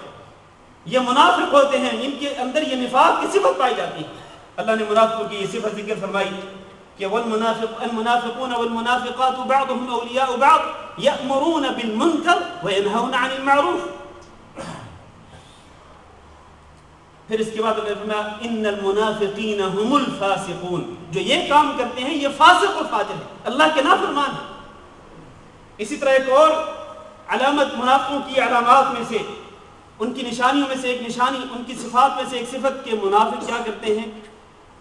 یہ منافق ہوتے ہیں, ان کے اندر یہ نفاق کی صفت پائی جاتی ہے. اللہ نے منافقوں کی یہ صفت ذکر فرمائی کہ المنافقون والمنافقات بعضهم اولیاء بعض یأمرون بالمنکر وینہون عن المعروف. پھر اس کے بعد اللہ نے فرمایا ان المنافقین هم الفاسقون، جو یہ کام کرتے ہیں یہ فاسق و فاجر ہے، اللہ کے نافرمان ہیں. اسی طرح ایک اور علامت منافقوں کی علامات میں سے، ان کی نشانیوں میں سے ایک نشانی، ان کی صفات میں سے ایک صفت کہ منافق کیا کرتے ہیں،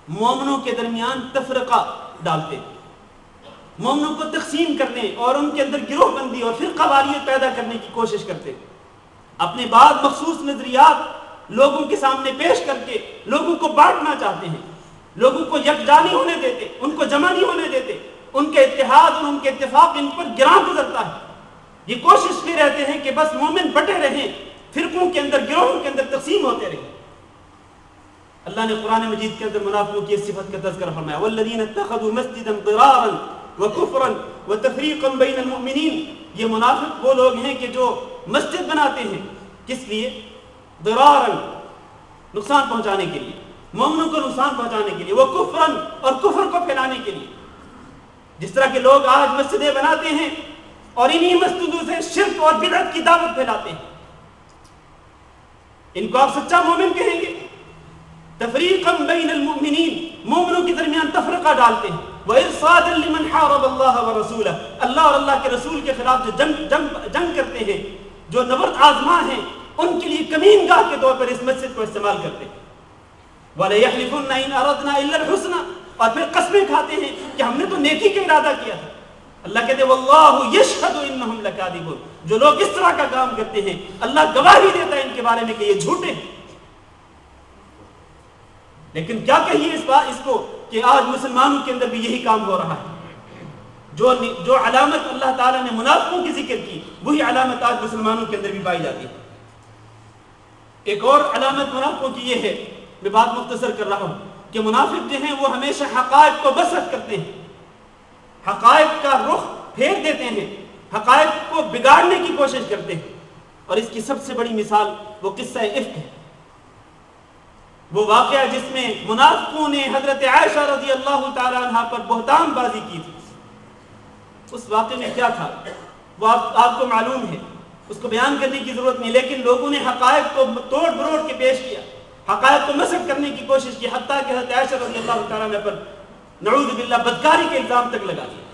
مومنوں کے درمیان تفرقہ ڈالتے ہیں، مومنوں کو تقسیم کرنے اور ان کے اندر گروہ بندی اور فرقہ واریت پیدا کرنے کی کوشش کرتے ہیں. اپنے بعض مخصوص نظریات لوگوں کے سامنے پیش کر کے لوگوں کو بانٹنا چاہتے ہیں، لوگوں کو یکجا نہیں ہونے دیتے، ان کو جمع نہیں ہونے دیتے. ان کے اتحاد اور ان کے اتفاق ان پر گراں گزرتا ہے. یہ کوشش میں رہتے ہیں کہ بس مومن بٹے رہیں، فرقوں کے اندر گروہوں کے اندر تقسیم ہوتے رہیں. اللہ نے قرآن مجید کے اندر منافقوں کی اس صفت کا تذکرہ فرمایا والذین اتخذوا مسجدا ضرارا وکفرا وتفریقا بین المؤمنین. یہ منافق وہ لوگ ہیں کہ جو مسجد بناتے ہیں، کس لیے؟ ضرارا، نقصان پہنچانے کے لیے، مومنوں کو نقصان پہنچانے کے لیے، وہ کفرا، اور کفر کو پھیلانے کے لیے. جس طرح کے لوگ آج مسجدیں بناتے ہیں اور انہی مسجدوں سے شرک اور بدعت کی دعوت پھیلاتے ہیں، ان کو آپ سچا مومن کہیں گے. تفریقا بین المؤمنین، مومنوں کے درمیان تفرقہ ڈالتے ہیں. وارصادا لمن حارب اللہ ورسولہ، اللہ اور اللہ کے رسول کے خلاف جو جنگ کرتے ہیں، جو نبرد آزما ہیں، ان کے لیے کمین گاہ کے طور پر اس مسجد کو استعمال کرتے ہیں. وَلَيَحْلِفُنَّ إِنْ أَرَدْنَا إِلَّا الْحُسْنَى، اور پھر قسمیں کھاتے ہیں کہ ہم نے تو نیکی کا ارادہ کیا تھا. اللہ کہتے ہیں وَاللَّهُ يَشْهَدُ إِنَّهُمْ لَكَاذِبُونَ، جو لوگ اس طرح کا کام کرتے ہیں اللہ گواہی دیتا ہے ان کے بارے میں کہ یہ جھوٹے ہیں. لیکن کیا کہیے اس کو کہ آج مسلمانوں کے اندر بھی یہی کام ہو رہا ہے. جو علامت اللہ تعالیٰ نے منافقوں کی ذکر کی، وہی علامت آج مسلمانوں کے اندر بھی پائی جاتی ہے. ایک اور علامت منافقوں کی یہ ہے، میں بات مختصر کر رہا ہوں، کہ منافق جو ہیں وہ ہمیشہ حقائق کو بسط کرتے ہیں، حقائق کا رخ پھیر دیتے ہیں، حقائق کو بگاڑنے کی کوشش کرتے ہیں. اور اس کی سب سے بڑی مثال وہ قصہ افک ہے، وہ واقعہ جس میں منافقوں نے حضرت عائشہ رضی اللہ تعالی عنہ پر بہتان بازی کی تھی. اس واقعے میں کیا تھا وہ آپ کو معلوم ہے، اس کو بیان کرنے کی ضرورت نہیں، لیکن لوگوں نے حقائق کو توڑ بروڑ کے پیش کیا، حقائق کو مسخ کرنے کی کوشش کی، حتیٰ کہ حضرت عائشہ رضی اللہ تعالیٰ عنہ پر نعوذ باللہ بدکاری کے الزام تک لگا دیا.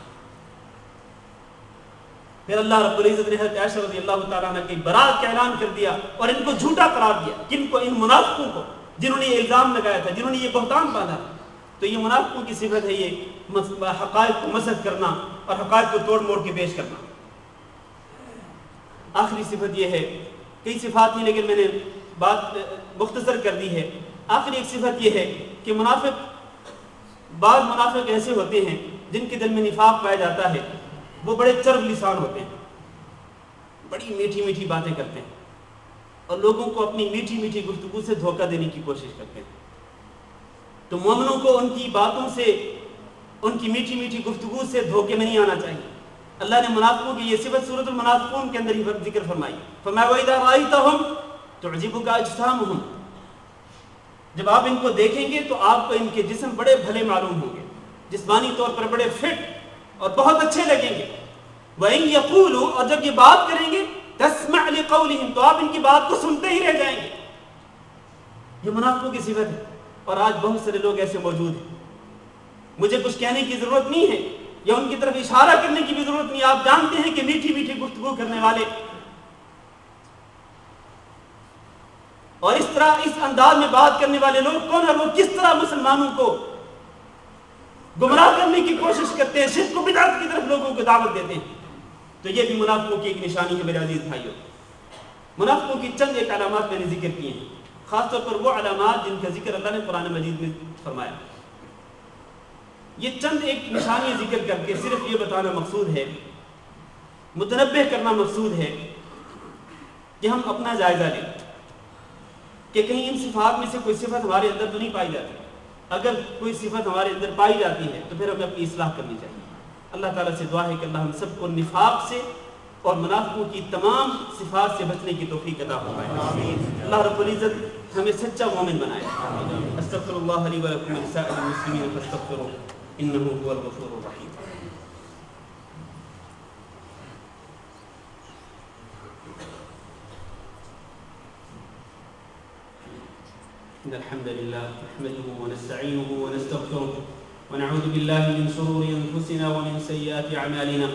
پھر اللہ رب العزت نے حضرت عائشہ رضی اللہ تعالیٰ عنہ کی برات کا اعلان کر دیا اور ان کو جھوٹا قرار دیا. کن کو؟ ان منافقوں کو، جنہوں نے یہ الزام لگایا تھا، جنہوں نے یہ بہتان باندھا. تو یہ منافقوں کی صفت ہے، یہ حقائق کو مسخ کرنا اور حقائق کو توڑ موڑ کے پیش کرنا. آخری صفت یہ ہے، کئی صفات ہیں لیکن میں نے بات مختصر کر دی ہے. آخری ایک صفت یہ ہے کہ بعض منافق ایسے ہوتے ہیں جن کے دل میں نفاق پایا جاتا ہے، وہ بڑے چرب لسان ہوتے ہیں، بڑی میٹھی میٹھی باتیں کرتے ہیں اور لوگوں کو اپنی میٹھی میٹھی گفتگو سے دھوکہ دینے کی کوشش کرتے ہیں. تو مومنوں کو ان کی باتوں سے، ان کی میٹھی میٹھی گفتگو سے دھوکے میں نہیں آنا چاہیے. اللہ نے منافقوں کی یہ صفت سورۃ المنافقون کے اندر ہی ذکر فرمائی. فرمایا وَإِذَا رَأَيْتَهُمْ تُعْجِبُكَ أَجْسَامُهُمْ، جب آپ ان کو دیکھیں گے تو آپ کو ان کے جسم بڑے بھلے معلوم ہوں گے، جسمانی طور پر بڑے فٹ اور بہت اچھے لگیں گے. وَإِن يَقُولُوا، اور جب یہ بات کریں گے تَسْمَعْ لِقَوْلِهِمْ، تو آپ ان کی بات کو سنتے ہی رہ جائیں گے. یہ منافقوں کی صفت ہے اور آج بہت سارے لوگ ایسے موجود ہیں. مجھے کچھ کہنے کی ضرورت نہیں ہے یا ان کی طرف اشارہ کرنے کی بھی ضرورت نہیں، آپ جانتے ہیں کہ میٹھی میٹھی گفتگو کرنے والے اور اس طرح اس انداز میں بات کرنے والے لوگ کون ہیں، وہ کس طرح مسلمانوں کو گمراہ کرنے کی کوشش کرتے ہیں، شرک و بدعت کی طرف لوگوں کو دعوت دیتے ہیں. تو یہ بھی منافقوں کی ایک نشانی ہے میرے عزیز بھائیوں. منافقوں کی چند ایک علامات میں نے ذکر کی ہیں، خاص طور پر وہ علامات جن کا ذکر اللہ نے قرآن مجید میں فرمایا. یہ چند ایک نشانی ذکر کر کے صرف یہ بتانا مقصود ہے، متنبہ کرنا مقصود ہے کہ ہم اپنا جائزہ لیں کہ کہیں ان صفات میں سے کوئی صفت ہمارے اندر تو نہیں پائی جاتی. اگر کوئی صفت ہمارے اندر پائی جاتی ہے تو پھر ہمیں اپنی اصلاح کرنی چاہیے. اللہ تعالیٰ سے دعا ہے کہ اللہ ہم سب کو نفاق سے اور منافقوں کی تمام صفات سے بچنے کی توفیق عطا فرمائے. اللہ رب العزت ہمیں سچا مومن بنائے. استغفر اللہ لی و لکم ولسائر المسلمین فاستغفروہ إنه هو الغفور الرحيم. إن الحمد لله نحمده ونستعينه ونستغفره ونعوذ بالله من شرور أنفسنا ومن سيئات أعمالنا،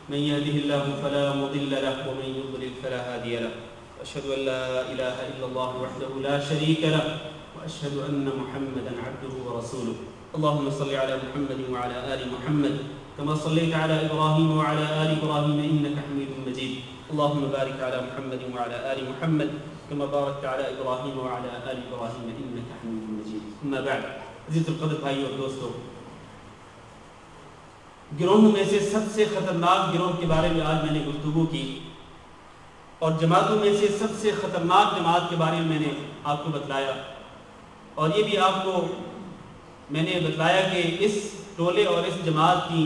من يهده الله فلا مضل له ومن يضلل فلا هادي له، وأشهد أن لا إله إلا الله وحده لا شريك له، وأشهد أن محمدا عبده ورسوله. اللهم صل على محمد وعلى آل محمد كما صليت على إبراهيم وعلى آل إبراهيم إنك حميد مجيد. اللهم بارك على محمد وعلى آل محمد كما باركت على إبراهيم وعلى آل إبراهيم إنك حميد مجيد. أما بعد، عزیز القدر بھائی اور دوستو، گروہوں میں سے سب سے خطرناک گروہ کے بارے میں آج میں نے گفتگو کی، اور جماعتوں میں سے سب سے خطرناک جماعت کے بارے میں میں نے آپ کو بتلایا، اور یہ بھی آپ کو میں نے بتلایا کہ اس ٹولے اور اس جماعت کی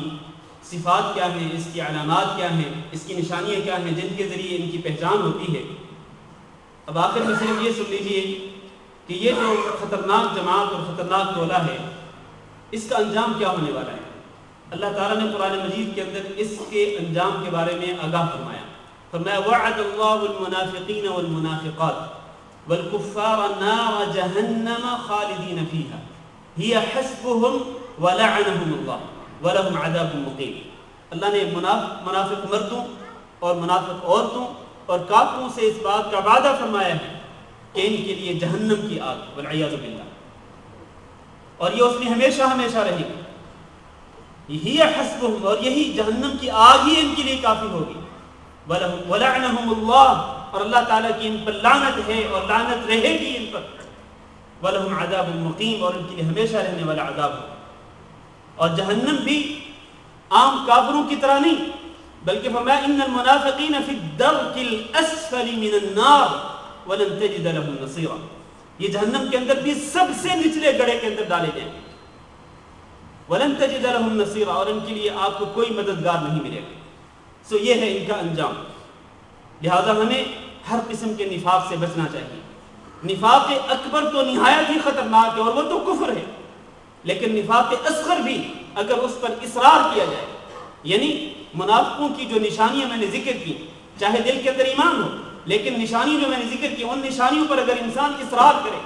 صفات کیا ہیں، اس کی علامات کیا ہیں، اس کی نشانیاں کیا ہیں جن کے ذریعے ان کی پہچان ہوتی ہے۔ اب آخر میں صرف یہ سن لیجئے کہ یہ جو خطرناک جماعت اور خطرناک ٹولہ ہے، اس کا انجام کیا ہونے والا ہے۔ اللہ تعالیٰ نے قرآن مجید کے اندر اس کے انجام کے بارے میں آگاہ فرمایا۔ فرمایا وعد اللہ المنافقین والمنافقات والکفار نار جہنم خالدین فیہا ہی حسبہم ولعنہم اللہ ولہم عذاب مقیم۔ اللہ نے منافق مردوں اور منافق عورتوں اور کافروں سے اس بات کا وعدہ فرمایا ہے کہ ان کے لیے جہنم کی آگ والعیاذ باللہ، اور یہ اس میں ہمیشہ ہمیشہ رہے گی۔ یہی حسبہم، اور یہی جہنم کی آگ ہی ان کے لیے کافی ہوگی۔ وَلَعْنَهُمُ اللَّهُ، اور اللہ تعالیٰ کی ان پر لعنت ہے اور لعنت رہے گی ان پر۔ وَلَهُمْ عَذَابٌ مُقِيمٌ، اور ان کے لیے ہمیشہ رہنے والا عذاب ہے۔ اور جہنم بھی عام کافروں کی طرح نہیں، بلکہ فرمایا ان المنافقین فی الدرک الاسفل من النار ولن تجد لهم نصیرا، یہ جہنم کے اندر بھی سب سے نچلے گڑھے کے اندر ڈالے جائیں گے۔ ولن تجد لهم نصیرا، اور ان کے لیے آپ کو کوئی مددگار نہیں ملے گا۔ سو یہ ہے ان کا انجام۔ لہذا ہمیں ہر قسم کے نفاق سے بچنا چاہیے۔ نفاق اکبر تو نہایت ہی خطرناک ہے اور وہ تو کفر ہے، لیکن نفاق اصغر بھی اگر اس پر اصرار کیا جائے، یعنی منافقوں کی جو نشانیاں میں نے ذکر کی، چاہے دل کے اندر ایمان ہو، لیکن نشانی جو میں نے ذکر کی ان نشانیوں پر اگر انسان اصرار کرے،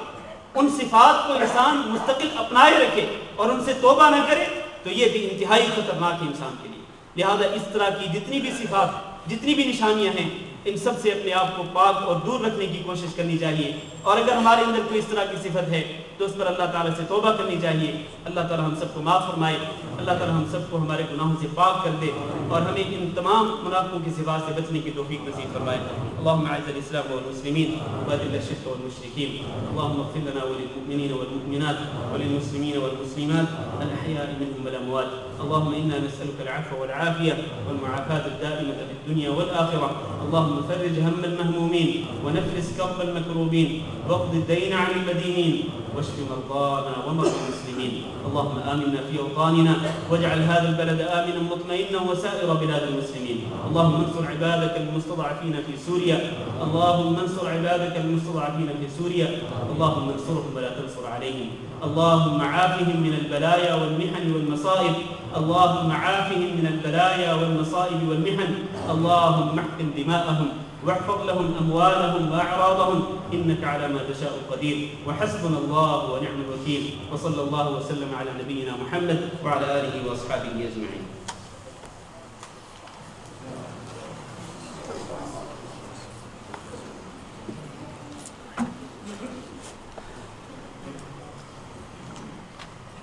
ان صفات کو انسان مستقل اپنائے رکھے اور ان سے توبہ نہ کرے، تو یہ بھی انتہائی خطرناک ہے انسان کے لیے۔ لہذا اس طرح کی جتنی بھی صفات، جتنی بھی نشانیاں ہیں، ان سب سے اپنے آپ کو پاک اور دور رکھنے کی کوشش کرنی چاہیے، اور اگر ہمارے اندر کوئی اس طرح کی صفت ہے تو اس پر اللہ تعالیٰ سے توبہ کرنی چاہیے۔ اللہ تعالیٰ ہم سب کو معاف فرمائے، اللہ تعالیٰ ہم سب کو ہمارے گناہوں سے پاک کر دے، اور ہمیں ان تمام منافقوں کی صفات سے بچنے کی توفیق نصیب فرمائے۔ اللہم اعز الاسلام والمسلمین واذل الشرک والمشرکین، اللہم اغفر لنا وللمؤمنین والمؤمنات وللمسلمین والمسلمات الاحیاء منهم والاموات، اللہم انا نسألک العفو والعافیہ والمعافاة الدائمة في الدنيا والآخرة، اللهم فرج هم المهمومين ونفس كرب المكروبين واقض الدين عن المدينين واشف مرضانا ومرضى المسلمين، اللهم آمنا في أوطاننا واجعل هذا البلد آمنا مطمئنا وسائر بلاد المسلمين، اللهم انصر عبادك المستضعفين في سوريا، اللهم انصر عبادك المستضعفين في سوريا، اللهم انصرهم ولا تنصر عليهم، اللهم عافهم من البلايا والمحن والمصائب، اللهم عافهم من البلايا والمصائب والمحن، اللهم احقن دماءهم واحفظ لهم أموالهم وأعراضهم إنك على ما تشاء قدير، وحسبنا الله ونعم الوكيل، وصلى الله وسلم على نبينا محمد وعلى آله وأصحابه أجمعين۔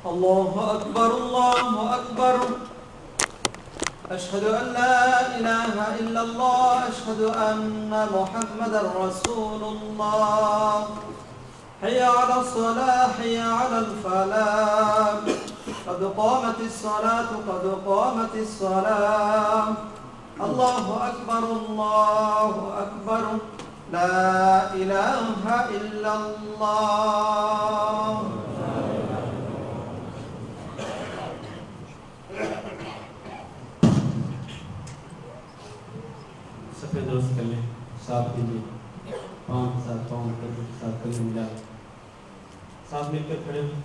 الله أكبر الله أكبر، أشهد أن لا إله إلا الله، أشهد أن محمدا رسول الله، حي على الصلاة حي على الفلاح، قد قامت الصلاة قد قامت الصلاة، الله أكبر الله أكبر، لا إله إلا الله۔ سفید درست کر لیں، صاف کیجیے، پاؤں کے ساتھ پاؤں کے ساتھ کلے ملا، ساتھ مل کر کھڑے ہوں۔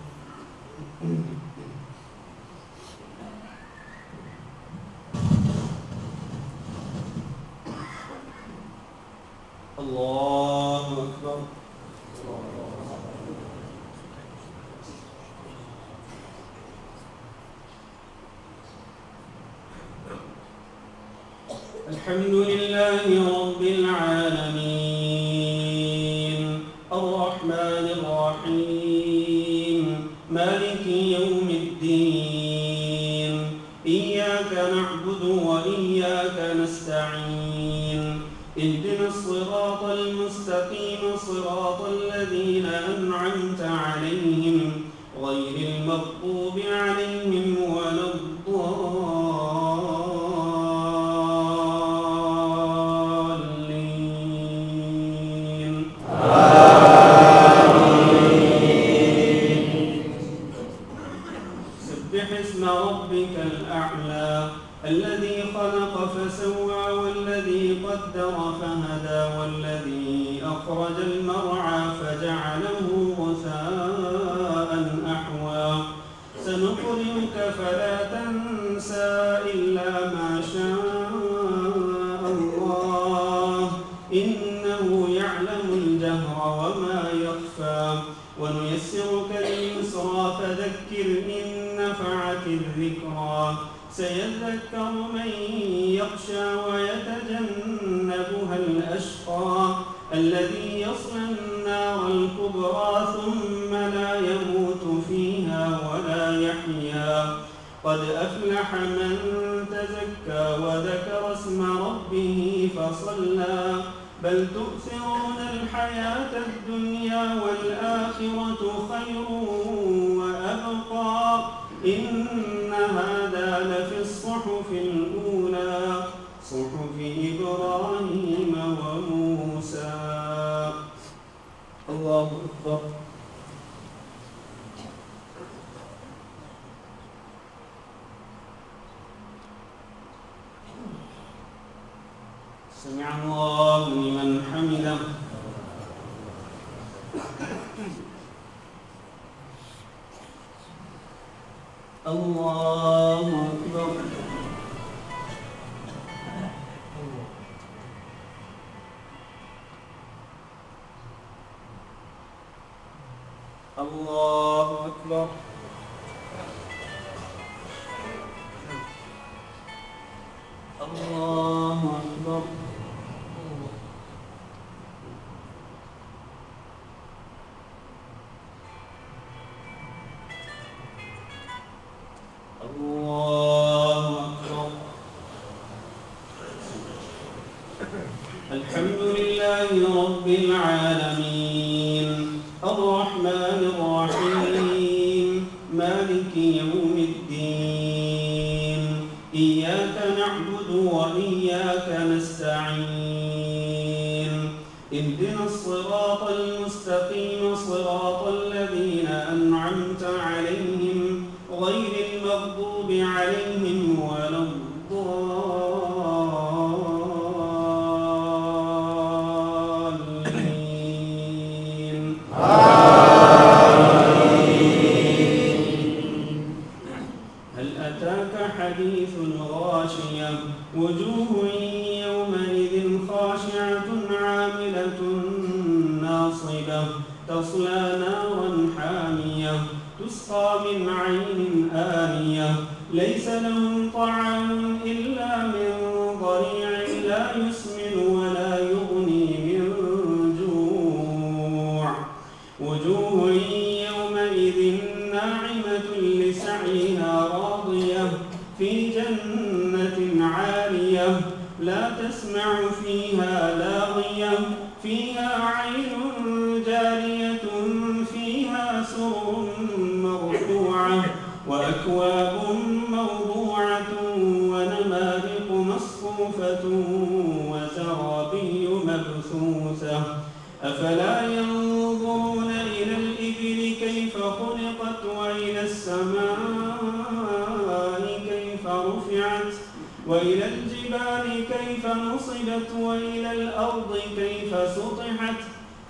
الله أكبر. الحمد لله رب العالمين الرحمن الرحيم مالك يوم الدين إياك نعبد وإياك نستعين اهدنا الصراط المستقيم صراط الذين أنعمت عليهم غير المغضوب عليهم ولا الضالين. سبح اسم ربك الأعلى الذي خلق فسوى والذي قدر فهدى والذي أخرج المرعى فجعله غثاء أحوى سنقرئك فلا تنسى إلا ما شاء الله إنه يعلم الجهر وما يخفى ونيسرك لليسرى فذكر إن نفعت الذكرى سيذكر من يخشى ويتجنبها الأشقى الذي يصلى النار الكبرى ثم لا يموت فيها ولا يحيا قد أفلح من تزكى وذكر اسم ربه فصلى بل تؤثرون الحياة الدنيا والآخرة خير وأبقى إن هذا لفي الصحف الأولى صحف إبراهيم وموسى. الله أكبر. سمع الله لمن حمده. الله أكبر. الله أكبر. الله أكبر. الله أكبر. الحمد لله رب العالمين الرحمن الرحيم مالك يوم الدين إياك نعبد وإياك نستعين اهدنا الصراط المستقيم صراط الذين أنعمت عليهم غير المغضوب عليهم ولا الضالين. هل أتاك حديث الغاشية وجوه يومئذ خاشعة عاملة ناصبة تصلى نارا حامية تسقى من عين آنية ليس لهم طعام إلا من ضريع لا يسمن ولا يغني من جوع وجوه يومئذ ناعمة لسعيها راضية في جنة عالية لا تسمع فيها لاغية فيها عين جارية فيها سرر مرفوعة وأكواب موضوعة ونمارق مصفوفة وزرابي مبثوثة أفلا ينظرون إلى الإبل كيف خلقت وإلى السماء كيف رفعت وإلى الجبال كيف نصبت وإلى الأرض كيف سطحت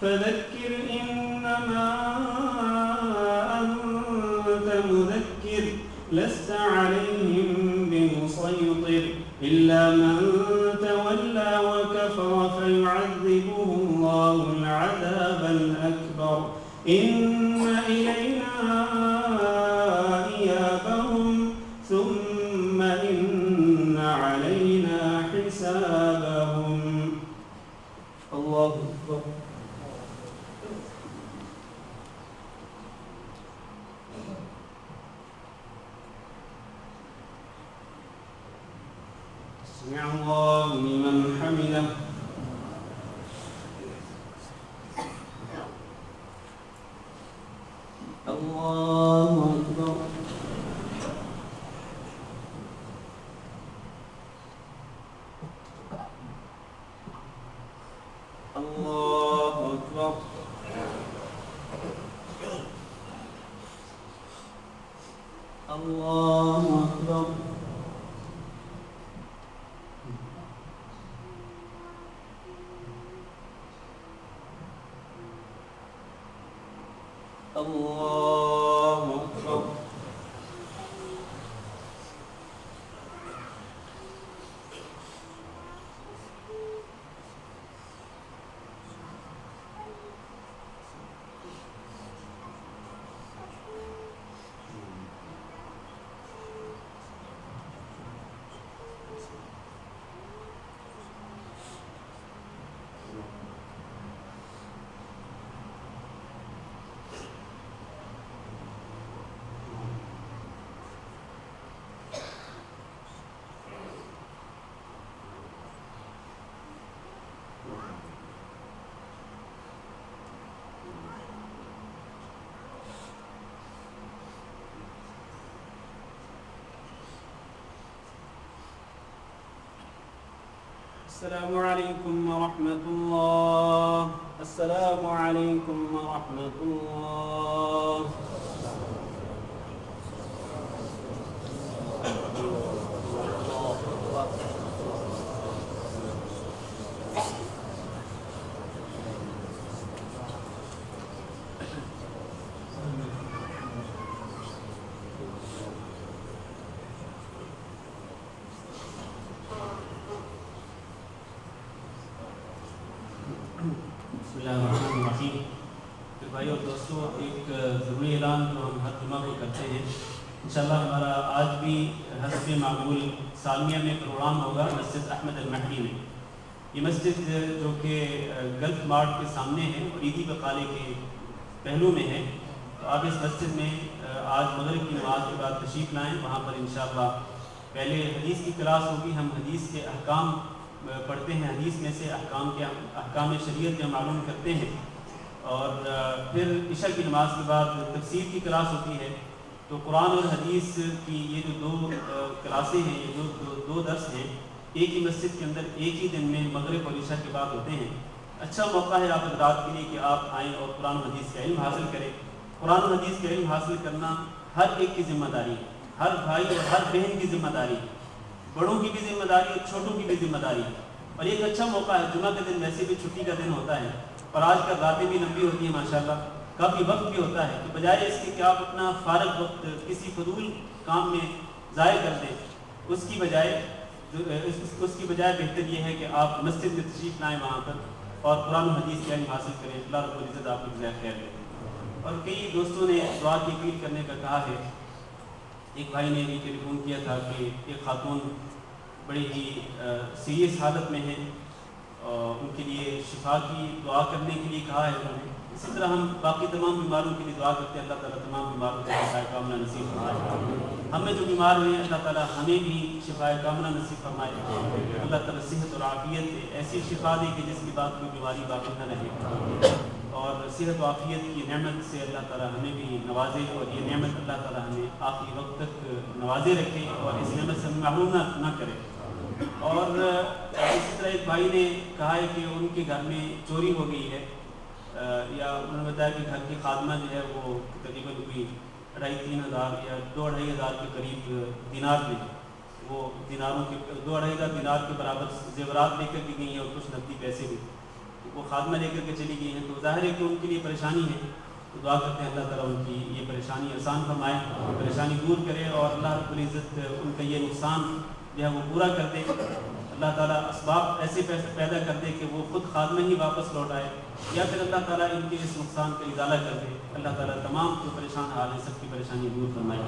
فذكر إنما أنت مذكر لست عليهم بمسيطر إلا من تولى وكفر فيعذبه إلينا إيابهم ثم إن علينا حسابهم. الله أكبر. سمع الله لمن حمده. الله أكبر. الله أكبر. الله أكبر. الله أكبر. السلام عليكم ورحمة الله. السلام عليكم ورحمة الله. بسم اللہ الرحمن الرحیم. بھائیو اور دوستو، ایک ضروری اعلان جو ہم ہر جمعہ کو کرتے ہیں، انشاءاللہ ہمارا آج بھی حسب معمول سالمیہ میں پروگرام ہوگا مسجد احمد المہدی میں. یہ مسجد جو کہ گلف مارٹ کے سامنے ہے اور عیدی بقالے کے پہلو میں ہے، تو آپ اس مسجد میں آج مغرب کی نماز کے بعد تشریف لائیں. وہاں پر انشاءاللہ پہلے حدیث کی کلاس ہوگی. ہم حدیث کے احکام پڑھتے ہیں، حدیث میں سے احکام شریعت جو معلوم کرتے ہیں، اور پھر عشاء کی نماز کے بعد تفسیر کی کلاس ہوتی ہے. تو قرآن اور حدیث کی یہ جو دو کلاسیں ہیں، یہ جو دو درس ہیں، ایک ہی مسجد کے اندر ایک ہی دن میں مغرب اور عشاء کے بعد ہوتے ہیں. اچھا موقع ہے آپ حضرات کے لیے کہ آپ آئیں اور قرآن و حدیث کا علم حاصل کریں. قرآن و حدیث کا علم حاصل کرنا ہر ایک کی ذمہ داری ہے، ہر بھائی اور ہر بہن کی ذمہ داری ہے، بڑوں کی بھی ذمہ داری ہے، چھوٹوں کی بھی ذمہ داری ہے. اور ایک اچھا موقع ہے، جمعہ کے دن ویسے بھی چھٹی کا دن ہوتا ہے اور آج کل راتیں بھی لمبی ہوتی ہیں ماشاءاللہ، کافی وقت بھی ہوتا ہے. تو بجائے اس کے کہ آپ اپنا فارغ وقت کسی فضول کام میں ضائع کر دیں، اس کی بجائے بہتر یہ ہے کہ آپ مسجد میں تشریف لائیں وہاں پر اور قرآن و حدیث کا علم حاصل کریں. اللہ رب العزت آپ کو جزائے خیر دے. اور کئی دوستوں نے دعا کی اپیل کرنے کا کہا ہے. ایک بھائی نے بھی ٹیلی فون کیا تھا کہ ایک خاتون بڑی ہی سیریس حالت میں ہیں اور ان کے لیے شفا کی دعا کرنے کے لیے کہا ہے انہوں نے. اسی طرح ہم باقی تمام بیماروں کے لیے دعا کرتے ہیں، اللہ تعالیٰ تمام بیماروں کو شفا کاملہ نصیب فرمائے. ہمیں جو بیمار ہوئے ہیں اللہ تعالیٰ ہمیں بھی شفا کاملہ نصیب فرمائے. اللہ تعالیٰ صحت اور عافیت ایسی شفا دے کہ جس کے بعد کوئی بیماری باقی نہ رہے، اور صحت و عافیت کی نعمت سے اللہ تعالیٰ ہمیں بھی نوازے، اور یہ نعمت اللہ تعالیٰ ہمیں آخری وقت تک نوازے رکھے اور اس نعمت سے ہمیں محروم نہ کرے. اور اسی طرح ایک بھائی نے کہا ہے کہ ان کے گھر میں چوری ہو گئی ہے، یا انہوں نے بتایا کہ گھر کی خادمہ جو ہے وہ تقریباً کوئی 2,500-3,000 یا 2,500 کے قریب دینار میں، وہ دیناروں کے 2,500 دینار کے برابر زیورات لے کر کے گئی ہیں اور کچھ نقدی پیسے بھی وہ خادمہ لے کر کے چلی گئی ہیں. تو ظاہر ہے کہ ان کے لیے پریشانی ہے. تو دعا کرتے ہیں اللہ تعالیٰ ان کی یہ پریشانی آسان فرمائے، پریشانی دور کرے، اور اللہ رب العزت ان کا یہ نقصان جو ہے وہ پورا کر دے. اللہ اللہ تعالیٰ اسباب ایسے پیدا کر دے کہ وہ خود خادمہ ہی واپس لوٹ آئے، یا پھر اللہ تعالیٰ ان کے اس نقصان کا ازالہ کر دے۔ اللہ تعالیٰ تمام جو پریشان حال ہیں سب کی پریشانی دور فرمائے۔